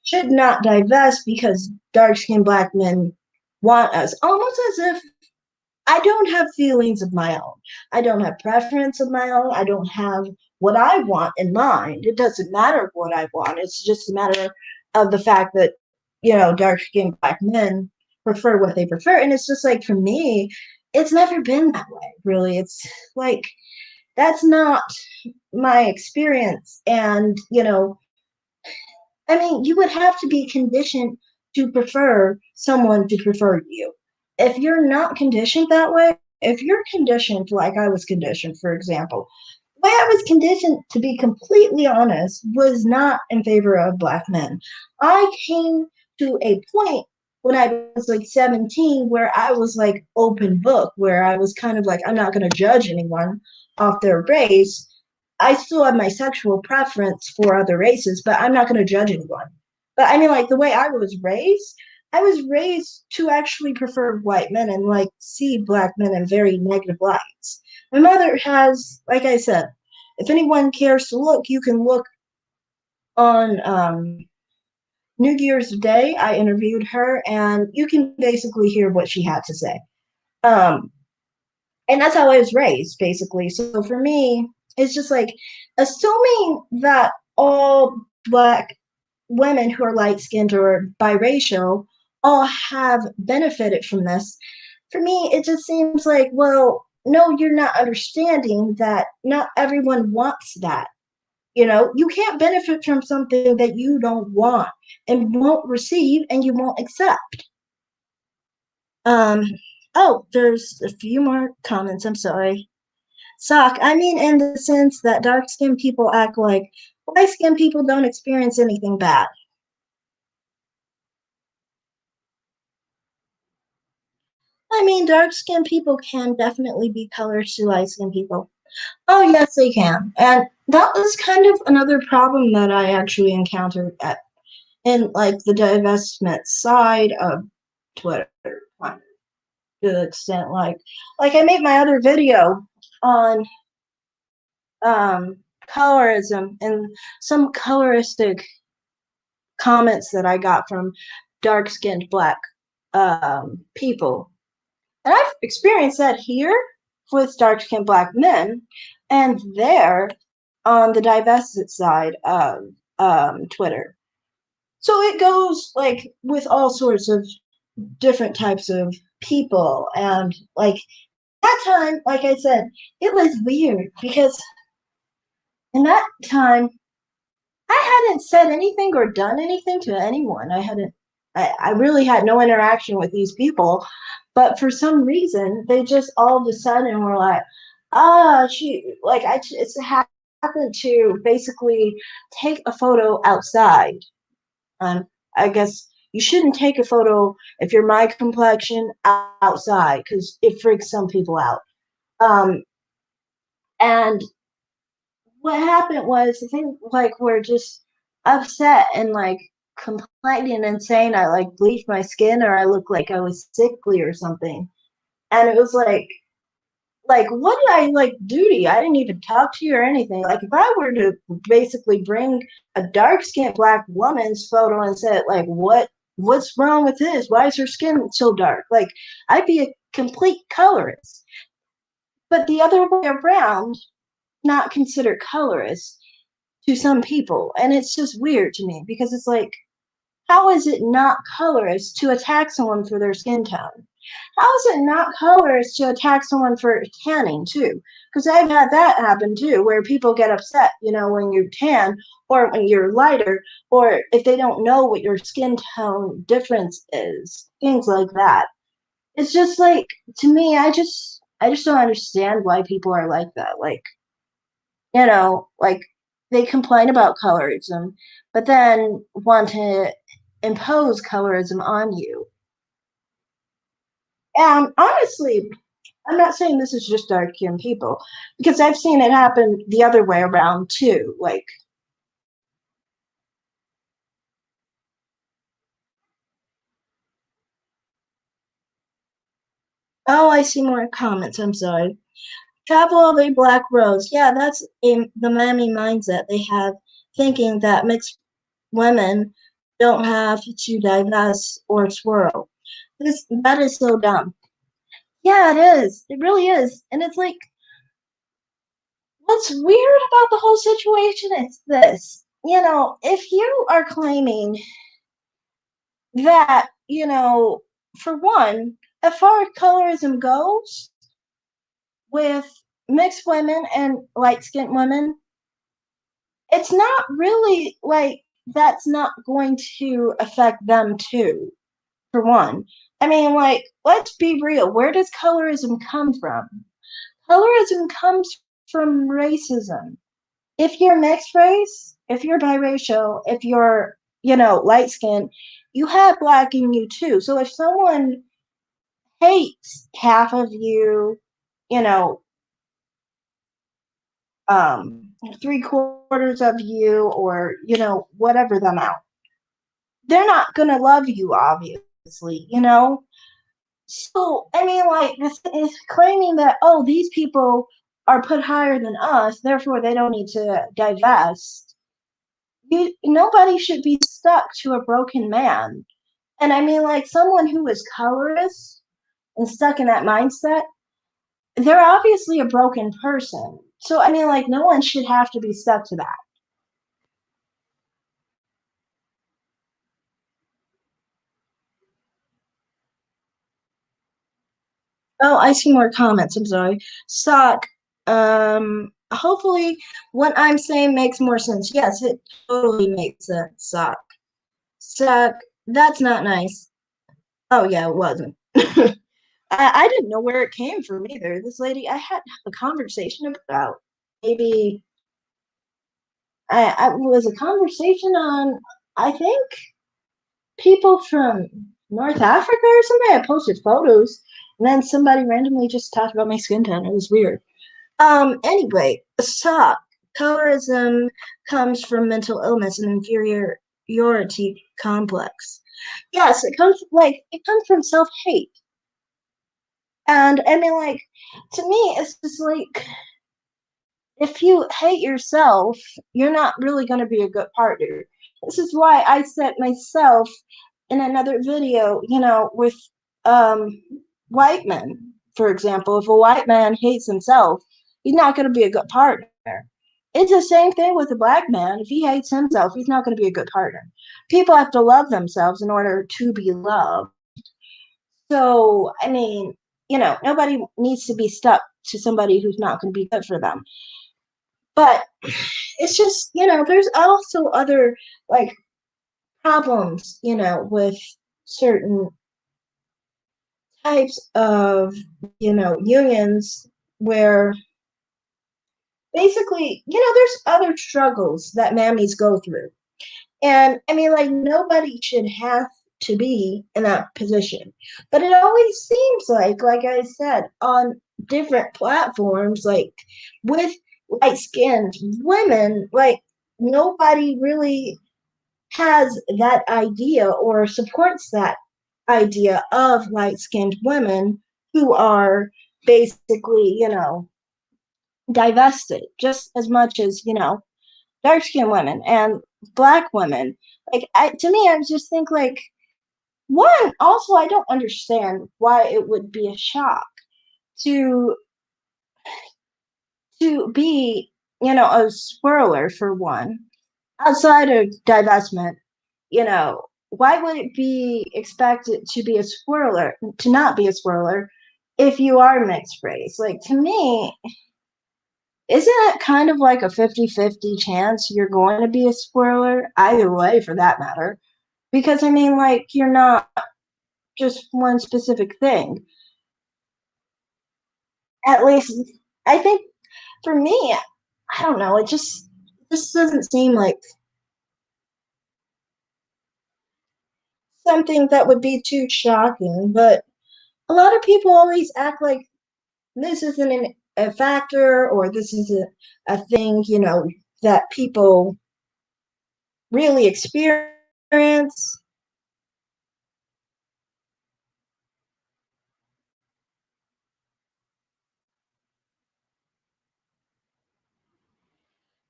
should not divest because dark skinned black men want us. Almost as if I don't have feelings of my own. I don't have preference of my own. I don't have what I want in mind. It doesn't matter what I want. It's just a matter of the fact that, dark skinned black men prefer what they prefer. And it's just like, for me, it's never been that way, really. It's like, that's not my experience. And, I mean, you would have to be conditioned to prefer someone to prefer you. If you're not conditioned that way, if you're conditioned like I was conditioned, for example, the way I was conditioned, to be completely honest, was not in favor of black men. I came to a point when I was like 17 where I was like open book, where I was kind of like, I'm not going to judge anyone off their race. I still have my sexual preference for other races, but I'm not going to judge anyone. But I mean, like the way I was raised to actually prefer white men and like see black men in very negative lights. My mother has, like I said, if anyone cares to look, you can look on New Year's Day. I interviewed her, and you can basically hear what she had to say. Um, and that's how I was raised, basically. So for me, it's just like assuming that all black women who are light skinned or biracial all have benefited from this. For me, it just seems like, well, no, you're not understanding that not everyone wants that. You can't benefit from something that you don't want and won't receive and you won't accept. Um, oh, there's a few more comments. I'm sorry. Sock, I mean, in the sense that dark skinned people act like light skinned people don't experience anything bad. I mean, dark skinned people can definitely be colors to light skinned people. Oh, yes, they can. And that was kind of another problem that I actually encountered in like the divestment side of Twitter, to the extent like I made my other video on um colorism and some coloristic comments that I got from dark skinned black people. And I've experienced that here with dark skinned black men and there on the divested side of Twitter. So it goes like with all sorts of different types of people. And like that time, like I said, it was weird because in that time, I hadn't said anything or done anything to anyone. I really had no interaction with these people. But for some reason, they just all of a sudden were like, it's happened to basically take a photo outside. I guess you shouldn't take a photo if you're my complexion outside because it freaks some people out. Um, and what happened was, I think like we're just upset and like complaining and saying I like bleached my skin or I look like I was sickly or something. And it was like what did I like do to you? I didn't even talk to you or anything. Like if I were to basically bring a dark skinned black woman's photo and said like what's wrong with this? Why is her skin so dark? Like I'd be a complete colorist. But the other way around, not considered colorist to some people. And it's just weird to me because it's like, how is it not colorist to attack someone for their skin tone? How is it not colorist to attack someone for tanning too? Because I've had that happen too, where people get upset, when you tan or when you're lighter, or if they don't know what your skin tone difference is, things like that. It's just like to me, I just don't understand why people are like that. Like they complain about colorism, but then want to impose colorism on you. And honestly, I'm not saying this is just dark skinned people because I've seen it happen the other way around too. Like, oh, I see more comments. I'm sorry. Travel of a Black Rose. Yeah, that's the Miami mindset they have, thinking that mixed women don't have to divest or swirl. That is so dumb. Yeah, it is. It really is. And it's like, what's weird about the whole situation is this. If you are claiming that, for one, as far as colorism goes, with mixed women and light skinned women, it's not really like that's not going to affect them too, for one. I mean, like, let's be real. Where does colorism come from? Colorism comes from racism. If you're mixed race, if you're biracial, if you're, light skinned, you have black in you too. So if someone hates half of you, you know, three quarters of you, or, whatever the amount, they're not going to love you, obviously. So, I mean, like, this is claiming that, oh, these people are put higher than us, therefore they don't need to divest. Nobody should be stuck to a broken man. And I mean, like, someone who is colorless and stuck in that mindset, they're obviously a broken person. So, I mean, like, no one should have to be stuck to that. Oh, I see more comments. I'm sorry. Sock. Hopefully what I'm saying makes more sense. Yes, it totally makes sense. Sock. Sock. That's not nice. Oh yeah, it wasn't. I didn't know where it came from either. This lady, I had a conversation about maybe I was a conversation on, I think, people from North Africa or something. I posted photos, and then somebody randomly just talked about my skin tone. It was weird. Anyway, SOC, colorism comes from mental illness and inferiority complex. Yes, it comes from self-hate. And I mean, like, to me, it's just like, if you hate yourself, you're not really going to be a good partner. This is why I said myself in another video, with um, white men, for example. If a white man hates himself, he's not going to be a good partner. It's the same thing with a black man. If he hates himself, he's not going to be a good partner. People have to love themselves in order to be loved. So, I mean, nobody needs to be stuck to somebody who's not going to be good for them. But it's just, there's also other like problems, with certain types of, unions where basically, there's other struggles that mammies go through. And I mean, like, nobody should have to be in that position. But it always seems like I said, on different platforms, like with light skinned women, like nobody really has that idea or supports that idea of light skinned women who are basically, divested just as much as, dark skinned women and black women. Like, to me, I just think, like, one, also, I don't understand why it would be a shock to be, a swirler, for one, outside of divestment. Why would it be expected to be a swirler, to not be a swirler, if you are mixed race? Like, to me, isn't it kind of like a 50-50 chance you're going to be a swirler? Either way, for that matter. Because, I mean, like, you're not just one specific thing. At least, I think for me, I don't know, it just doesn't seem like something that would be too shocking, but a lot of people always act like this isn't a factor or this is a thing, that people really experience.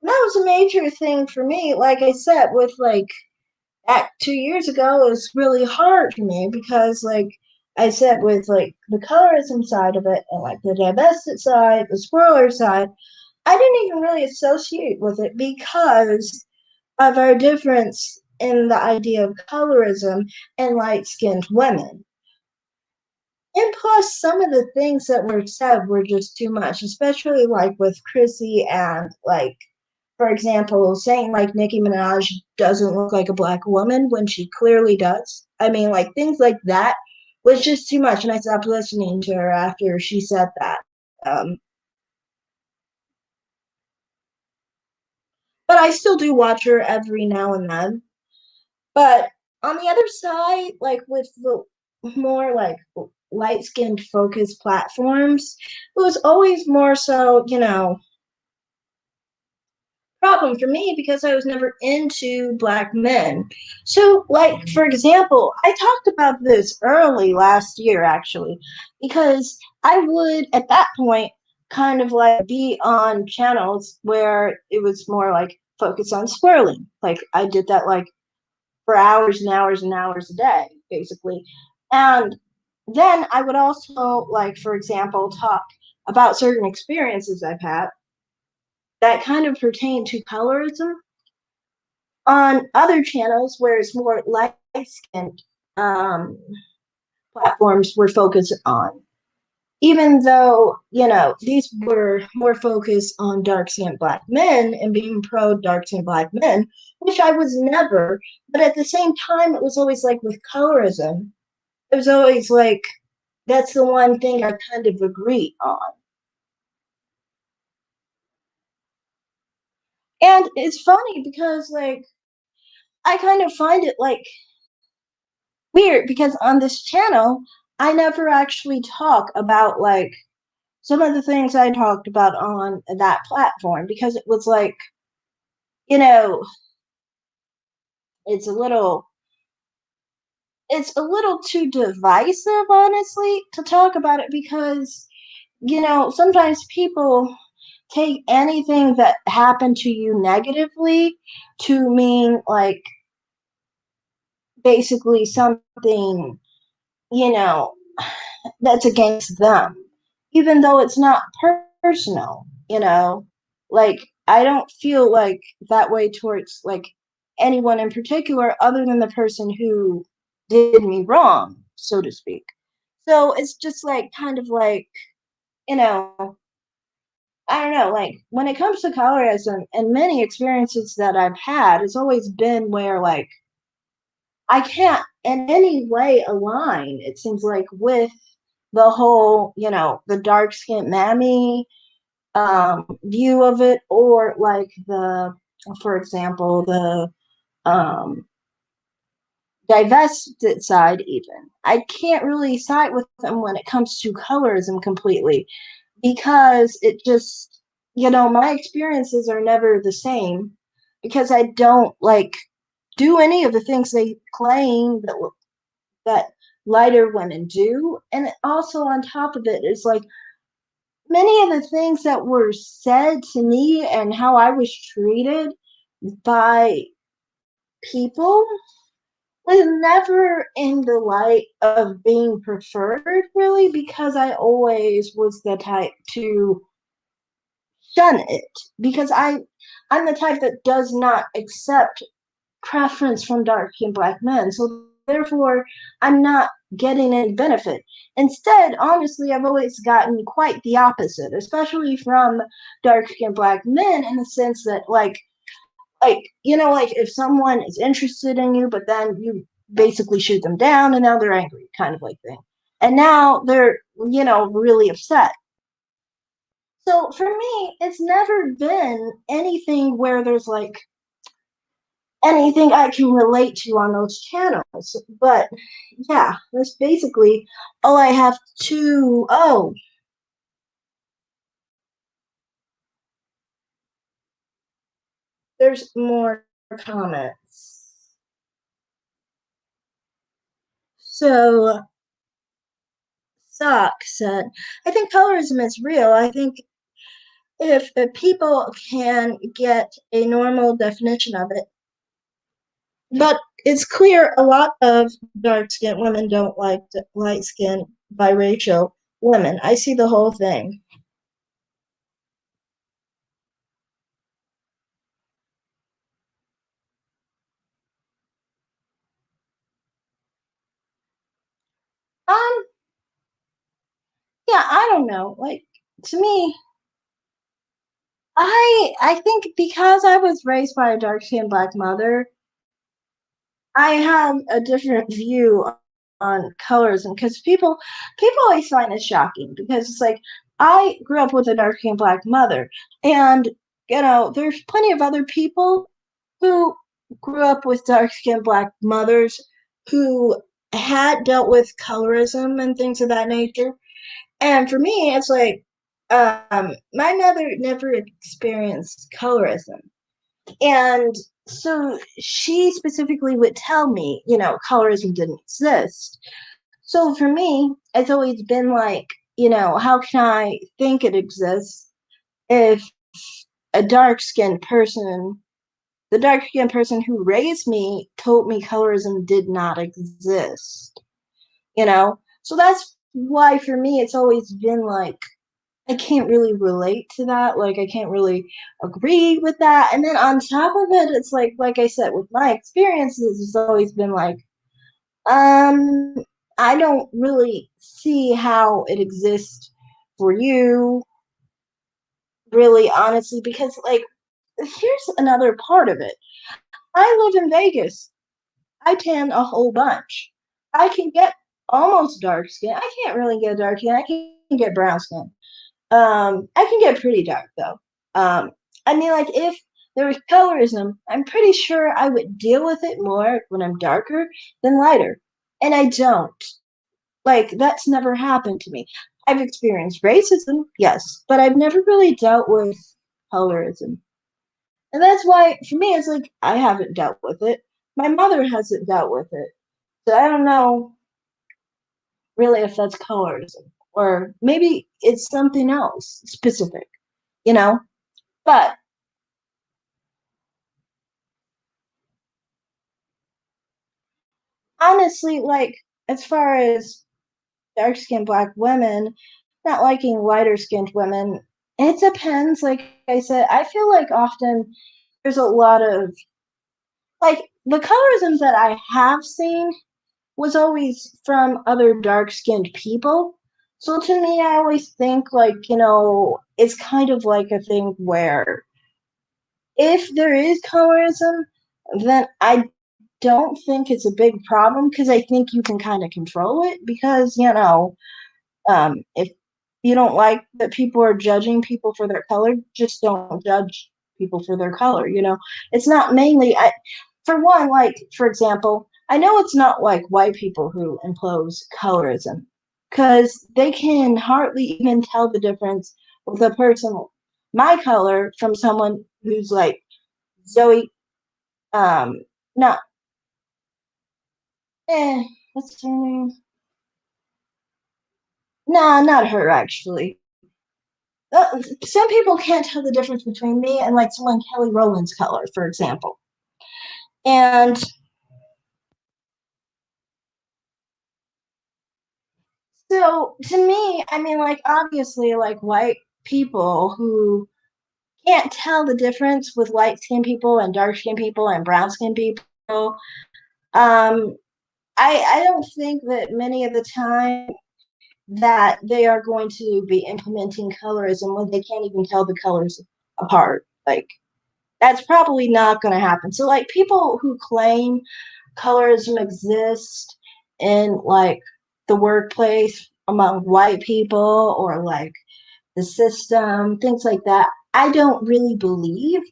That was a major thing for me. Like I said, with like that 2 years ago, it was really hard for me because, like I said, with like the colorism side of it and like the divested side, the swirler side, I didn't even really associate with it because of our difference in the idea of colorism and light skinned women. And plus, some of the things that were said were just too much, especially like with Chrissy and like, for example, saying like Nicki Minaj doesn't look like a black woman when she clearly does. I mean, like things like that was just too much, and I stopped listening to her after she said that. Um, but I still do watch her every now and then. But on the other side, like with the more like light skinned focused platforms, it was always more so, problem for me because I was never into black men. So, like, for example, I talked about this early last year actually, because I would at that point kind of like be on channels where it was more like focused on swirling. Like, I did that like for hours and hours and hours a day, basically. And then I would also, like, for example, talk about certain experiences I've had that kind of pertain to colorism on other channels where it's more light skinned um, platforms were focused on. Even though, these were more focused on dark skinned black men and being pro dark skinned black men, which I was never, but at the same time, it was always like with colorism, it was always like that's the one thing I kind of agree on. And it's funny because like I kind of find it like weird because on this channel I never actually talk about like some of the things I talked about on that platform because it was like, you know, it's a little it's a little too divisive honestly to talk about it because sometimes people take anything that happened to you negatively to mean like basically something, you know, that's against them, even though it's not personal. Like, I don't feel like that way towards like anyone in particular other than the person who did me wrong, so to speak. So it's just like kind of like, you know, I don't know, like when it comes to colorism and many experiences that I've had, it's always been where like I can't in any way align, it seems like, with the whole, the dark skinned mammy view of it, or like for example, the um, divested side, even. I can't really side with them when it comes to colorism completely because it just, my experiences are never the same because I don't like do any of the things they claim that lighter women do. And also on top of it is like many of the things that were said to me and how I was treated by people was never in the light of being preferred, really, because I always was the type to shun it. Because I'm the type that does not accept preference from dark and black men. So therefore, I'm not getting any benefit. Instead, honestly, I've always gotten quite the opposite, especially from dark and black men, in the sense that like if someone is interested in you, but then you basically shoot them down and now they're angry, kind of like thing. And now they're, really upset. So for me, it's never been anything where there's like anything I can relate to on those channels. But yeah, that's basically all I have to. Oh, there's more comments. So, Sock said, I think colorism is real. I think if people can get a normal definition of it, but it's clear a lot of dark skinned women don't like light skinned biracial women. I see the whole thing. Um, yeah, I don't know. Like to me, I think because I was raised by a dark skinned black mother, I have a different view on colorism because people always find it shocking because it's like I grew up with a dark skinned black mother, and there's plenty of other people who grew up with dark skinned black mothers who had dealt with colorism and things of that nature. And for me, it's like my mother never experienced colorism. And so she specifically would tell me, colorism didn't exist. So for me, it's always been like, how can I think it exists if a dark skinned person, the dark skinned person who raised me, told me colorism did not exist, you know? So that's why for me, it's always been like, I can't really relate to that. Like I can't really agree with that. And then on top of it, it's like I said, with my experiences, it's always been like, um, I don't really see how it exists for you, really honestly, because like here's another part of it. I live in Vegas. I tan a whole bunch. I can get almost dark skin. I can't really get dark skin. I can get brown skin. I can get pretty dark though. I mean, like if there was colorism, I'm pretty sure I would deal with it more when I'm darker than lighter, and I don't. Like that's never happened to me. I've experienced racism, yes, but I've never really dealt with colorism, and that's why for me it's like I haven't dealt with it. My mother hasn't dealt with it, so I don't know really if that's colorism or maybe it's something else specific, you know. But honestly, like as far as dark skinned black women not liking lighter skinned women, it depends. Like I said, I feel like often there's a lot of like the colorisms that I have seen was always from other dark skinned people. So to me, I always think like, it's kind of like a thing where if there is colorism, then I don't think it's a big problem because I think you can kind of control it because, if you don't like that people are judging people for their color, just don't judge people for their color. It's not mainly, for one, like, for example, I know it's not like white people who impose colorism because they can hardly even tell the difference with a person my color from someone who's like Zoe, um, not, what's her name? Nah, not her actually. Some people can't tell the difference between me and like someone Kelly Rowland's color, for example. And so to me, I mean, like obviously, like white people who can't tell the difference with light skinned people and dark skinned people and brown skinned people. Um, I don't think that many of the time that they are going to be implementing colorism when they can't even tell the colors apart. Like that's probably not going to happen. So like people who claim colorism exists in like the workplace among white people or like the system, things like that, I don't really believe.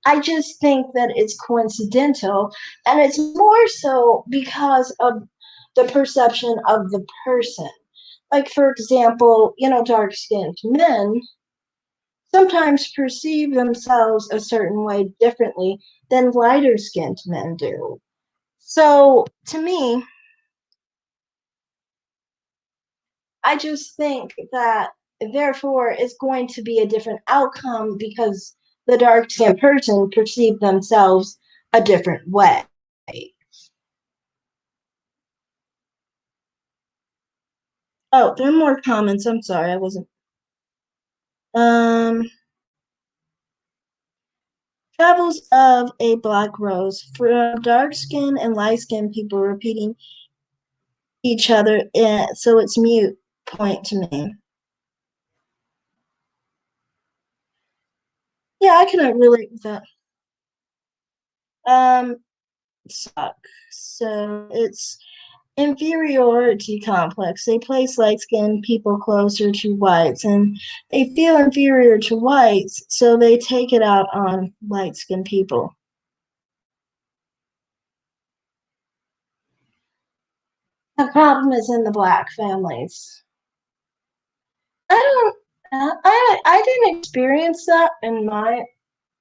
I just think that it's coincidental, and it's more so because of the perception of the person. Like, for example, dark skinned men sometimes perceive themselves a certain way differently than lighter skinned men do. So, to me, I just think that therefore it's going to be a different outcome because the dark skinned person perceived themselves a different way. Oh, there are more comments. I'm sorry, I wasn't. Um, Travels of a Black Rose from dark skin and light skin people repeating each other, so it's mute point to me. Yeah, I cannot relate with that. Um, suck. So it's inferiority complex. They place light skinned people closer to whites and they feel inferior to whites, so they take it out on light skinned people. The problem is in the black families. I don't. I didn't experience that in my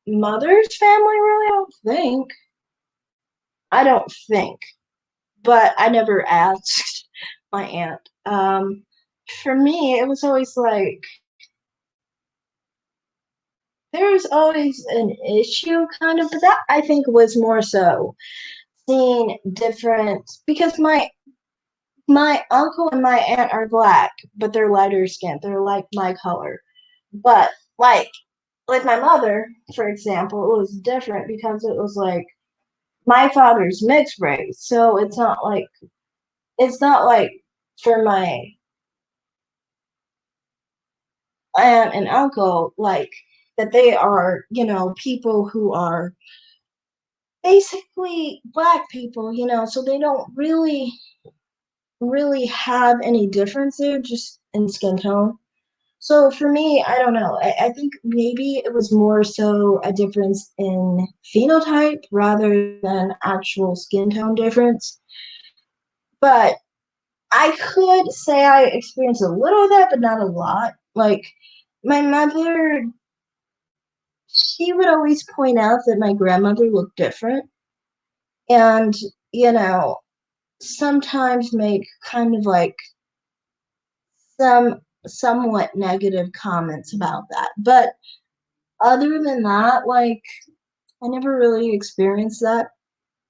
mother's family. Really, I don't think. I don't think, but I never asked my aunt. For me, it was always like there was always an issue, kind of, but that I think was more so seeing different because my uncle and my aunt are black, but they're lighter skinned. They're like my color, but like my mother, for example, it was different because it was like my father's mixed race, so it's not like for my aunt and uncle like that they are people who are basically black people, so they don't really have any difference there, just in skin tone. So for me, I don't know. I think maybe it was more so a difference in phenotype rather than actual skin tone difference. But I could say I experienced a little of that, but not a lot. Like my mother, she would always point out that my grandmother looked different and, you know, sometimes make kind of like some somewhat negative comments about that. But other than that, like I never really experienced that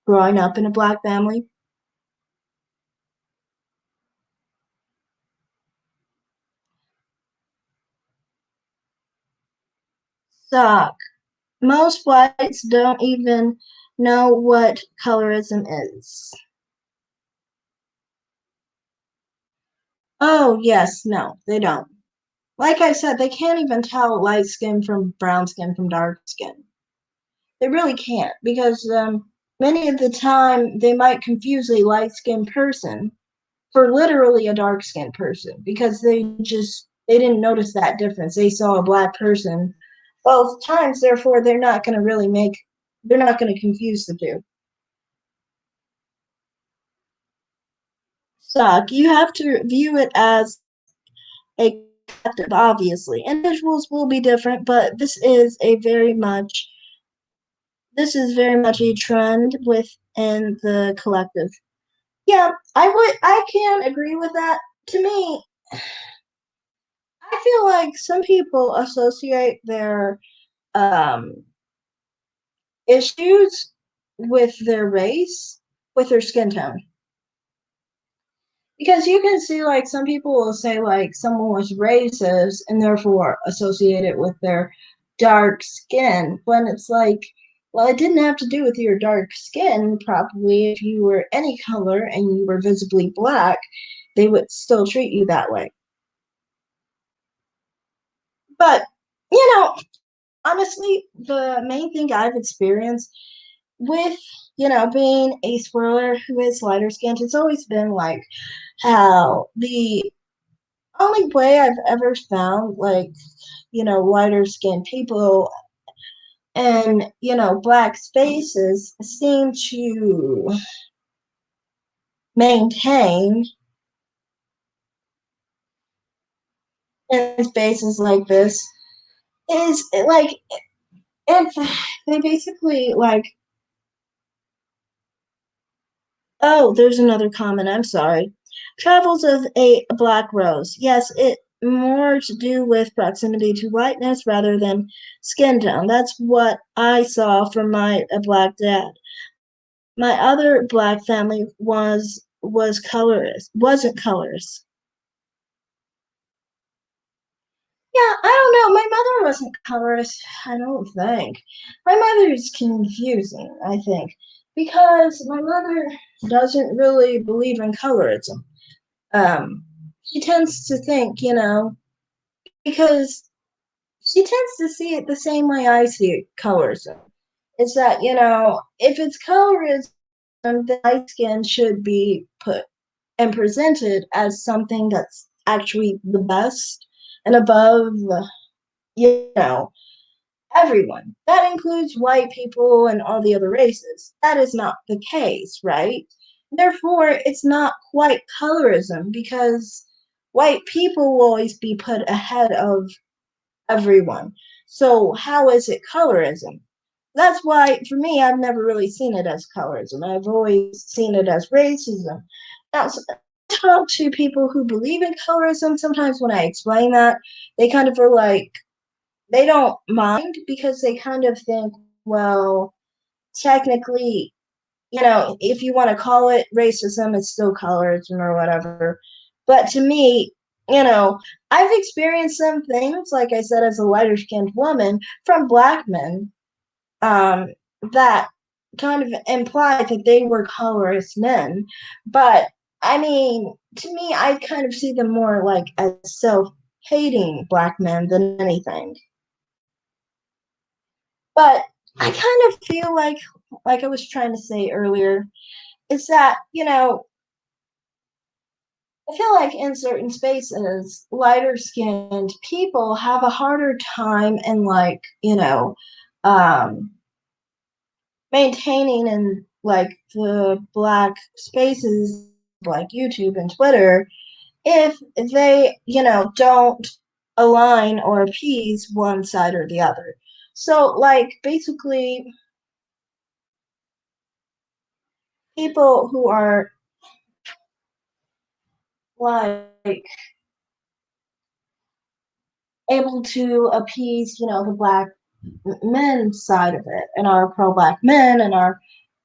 growing up in a black family. Suck. Most whites don't even know what colorism is. Oh, yes, no, they don't. Like I said, they can't even tell light skin from brown skin from dark skin. They really can't because many of the time they might confuse a light skinned person for literally a dark skinned person because they didn't notice that difference. They saw a black person both times, therefore they're not going to confuse the two. Suck. You have to view it as a collective, obviously. Individuals will be different, but this is very much a trend within the collective. Yeah, I can agree with that. To me, I feel like some people associate their um issues with their race with their skin tone. Because you can see like some people will say like someone was racist and therefore associate it with their dark skin when it's like, well, it didn't have to do with your dark skin. Probably if you were any color and you were visibly black, they would still treat you that way. But you know, honestly, the main thing I've experienced with being a swirler who is lighter skinned, it's always been like how the only way I've ever found like lighter skinned people and black spaces seem to maintain in spaces like this is like it's they basically like oh, there's another comment. I'm sorry. Travels of a black rose. Yes, it more to do with proximity to whiteness rather than skin tone. That's what I saw from my black dad. My other black family was colorist, wasn't colorist. Yeah, I don't know. My mother wasn't colorist, I don't think. My mother's confusing, I think, because my mother doesn't really believe in colorism. She tends to think, because she tends to see it the same way I see it, colorism. It's that, if it's colorism, then light skin should be put and presented as something that's actually the best and above, you know, everyone. That includes white people and all the other races. That is not the case, right? Therefore, it's not quite colorism because white people will always be put ahead of everyone. So, how is it colorism? That's why, for me, I've never really seen it as colorism. I've always seen it as racism. Now, I talk to people who believe in colorism. Sometimes when I explain that, they kind of are like, they don't mind because they kind of think, well, technically, if you want to call it racism, it's still colorism or whatever. But to me, I've experienced some things, like I said, as a lighter skinned woman from black men, um, that kind of implied that they were colorist men. But I mean, to me, I kind of see them more like as self hating black men than anything. But I kind of feel like I was trying to say earlier, is that, I feel like in certain spaces, lighter skinned people have a harder time in um, maintaining in like the black spaces like YouTube and Twitter if they, don't align or appease one side or the other. So like basically people who are like able to appease, the black men side of it and our pro black men and our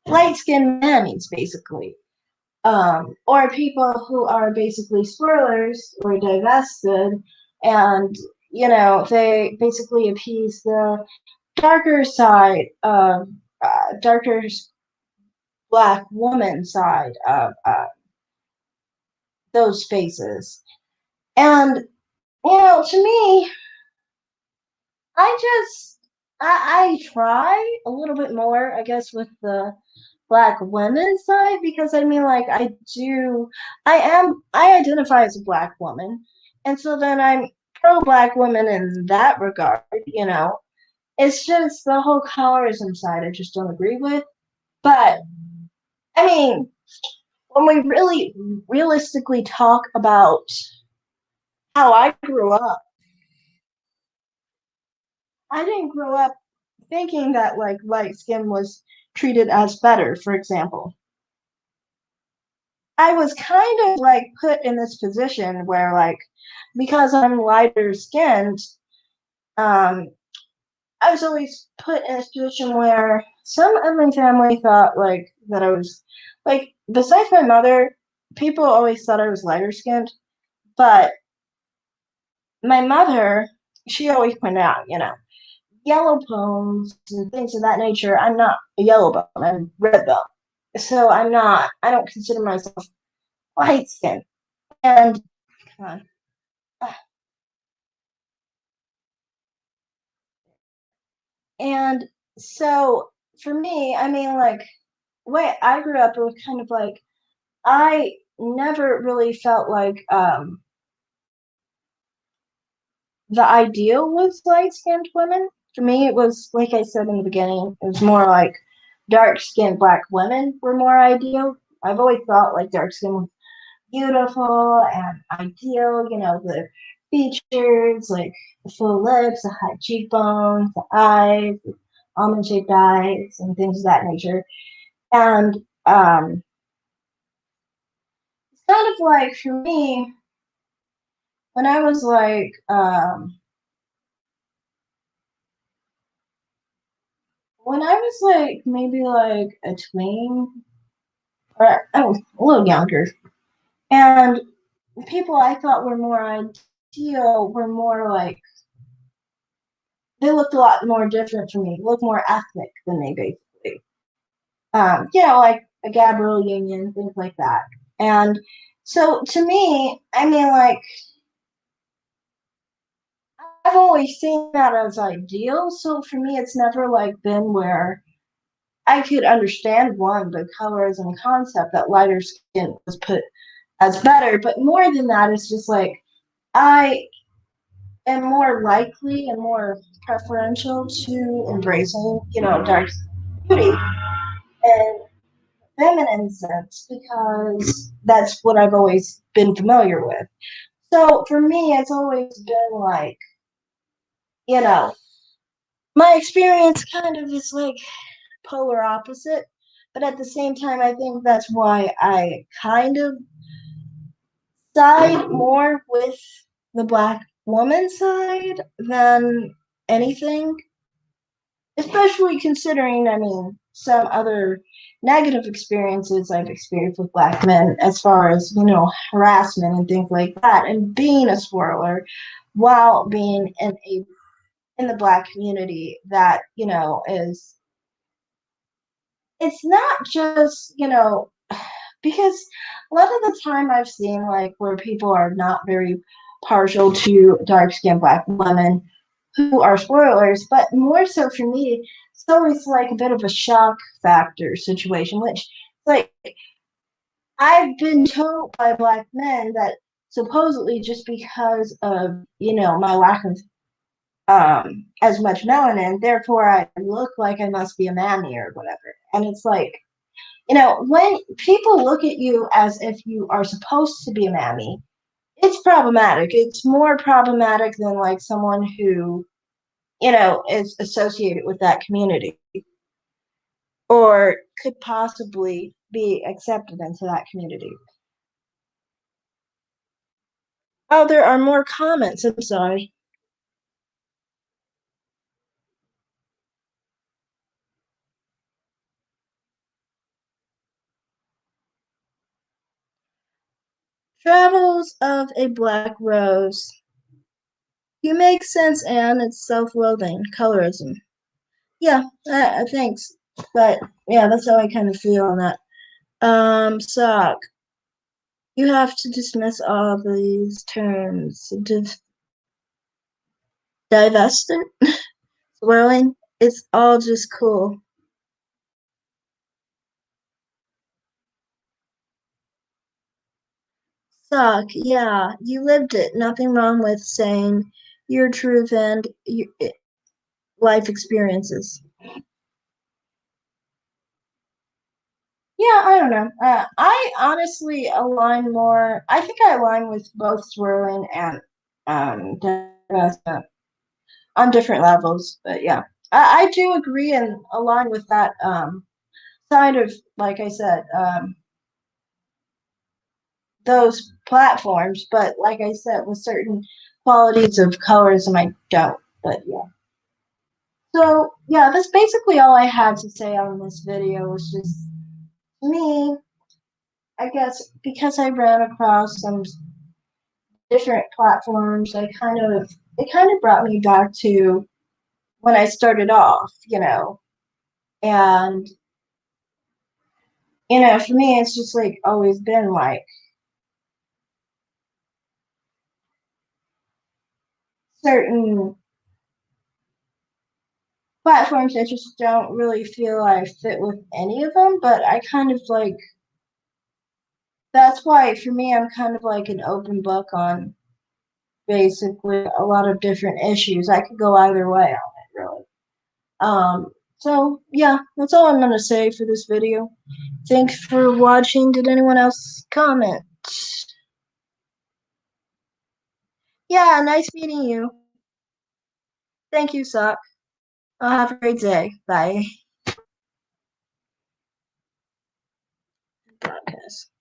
light skinned mammies basically. Or people who are basically swirlers or divested and they basically appease the darker side of darker black woman side of those spaces. And to me, I just I try a little bit more, I guess, with the black women side because I mean, like, I identify as a black woman, and so then I'm pro black women in that regard. It's just the whole colorism side I just don't agree with. But I mean, when we really realistically talk about how I grew up, I didn't grow up thinking that like light skin was treated as better, for example. I was kind of like put in this position where like because I'm lighter skinned, um, I was always put in this position where some of my family thought like that I was like besides my mother, people always thought I was lighter skinned, but my mother, she always pointed out, yellow bones and things of that nature. I'm not a yellow bone, I'm red bone. So I don't consider myself light skinned. And come on. And so for me, I mean, like, the way I grew up, it was kind of like I never really felt like the ideal was light skinned women. For me, it was like I said in the beginning, it was more like dark skinned black women were more ideal. I've always thought like dark skin was beautiful and ideal, the features like the full lips, the high cheekbones, the eyes, almond shaped eyes, and things of that nature. And it's kind of like for me, when I was like maybe like a tween or a little younger, and people I thought were more ideal were more like they looked a lot more different from me, looked more ethnic than me basically. Like a Gabrielle Union, things like that. And so to me, I mean, like I've always seen that as ideal. So for me, it's never like been where I could understand one, the colorism concept that lighter skin was put as better, but more than that, it's just like I am more likely and more preferential to embracing, dark beauty and feminine sense because that's what I've always been familiar with. So for me, it's always been like, you know, my experience kind of is like polar opposite. But at the same time, I think that's why I kind of side more with the black woman side than anything, especially considering, I mean, some other negative experiences I've experienced with black men as far as, harassment and things like that, and being a swirler while being in the black community that, is it's not just, because a lot of the time I've seen like where people are not very partial to dark skinned black women who are spoilers, but more so for me, it's always like a bit of a shock factor situation, which like I've been told by black men that supposedly just because of, my lack of as much melanin, therefore I look like I must be a mammy or whatever. And it's like, when people look at you as if you are supposed to be a mammy, it's problematic. It's more problematic than like someone who, is associated with that community or could possibly be accepted into that community. Oh, there are more comments. I'm sorry. Travels of a Black Rose. You make sense, Anne. It's self-loathing, colorism. Yeah, thanks. But yeah, that's how I kind of feel on that. Sock. You have to dismiss all of these terms. Divested, swirling. It's all just cool. Sock. Yeah, you lived it. Nothing wrong with saying your truth and your life experiences. Yeah, I don't know. I honestly align more. I think I align with both swirling and divestment on different levels. But yeah, I do agree and align with that side of, like I said, those platforms. But like I said, with certain qualities of colorism, I don't. But yeah. So yeah, that's basically all I had to say on this video. Was just me, I guess, because I ran across some different platforms. It kind of brought me back to when I started off, and for me, it's just like always been like certain platforms. I just don't really feel I fit with any of them, but I kind of like that's why for me, I'm kind of like an open book on basically a lot of different issues. I could go either way on it, really. So yeah, that's all I'm gonna say for this video. Thanks for watching. Did anyone else comment? Yeah, nice meeting you. Thank you, Sock. Have a great day. Bye. Broadcast.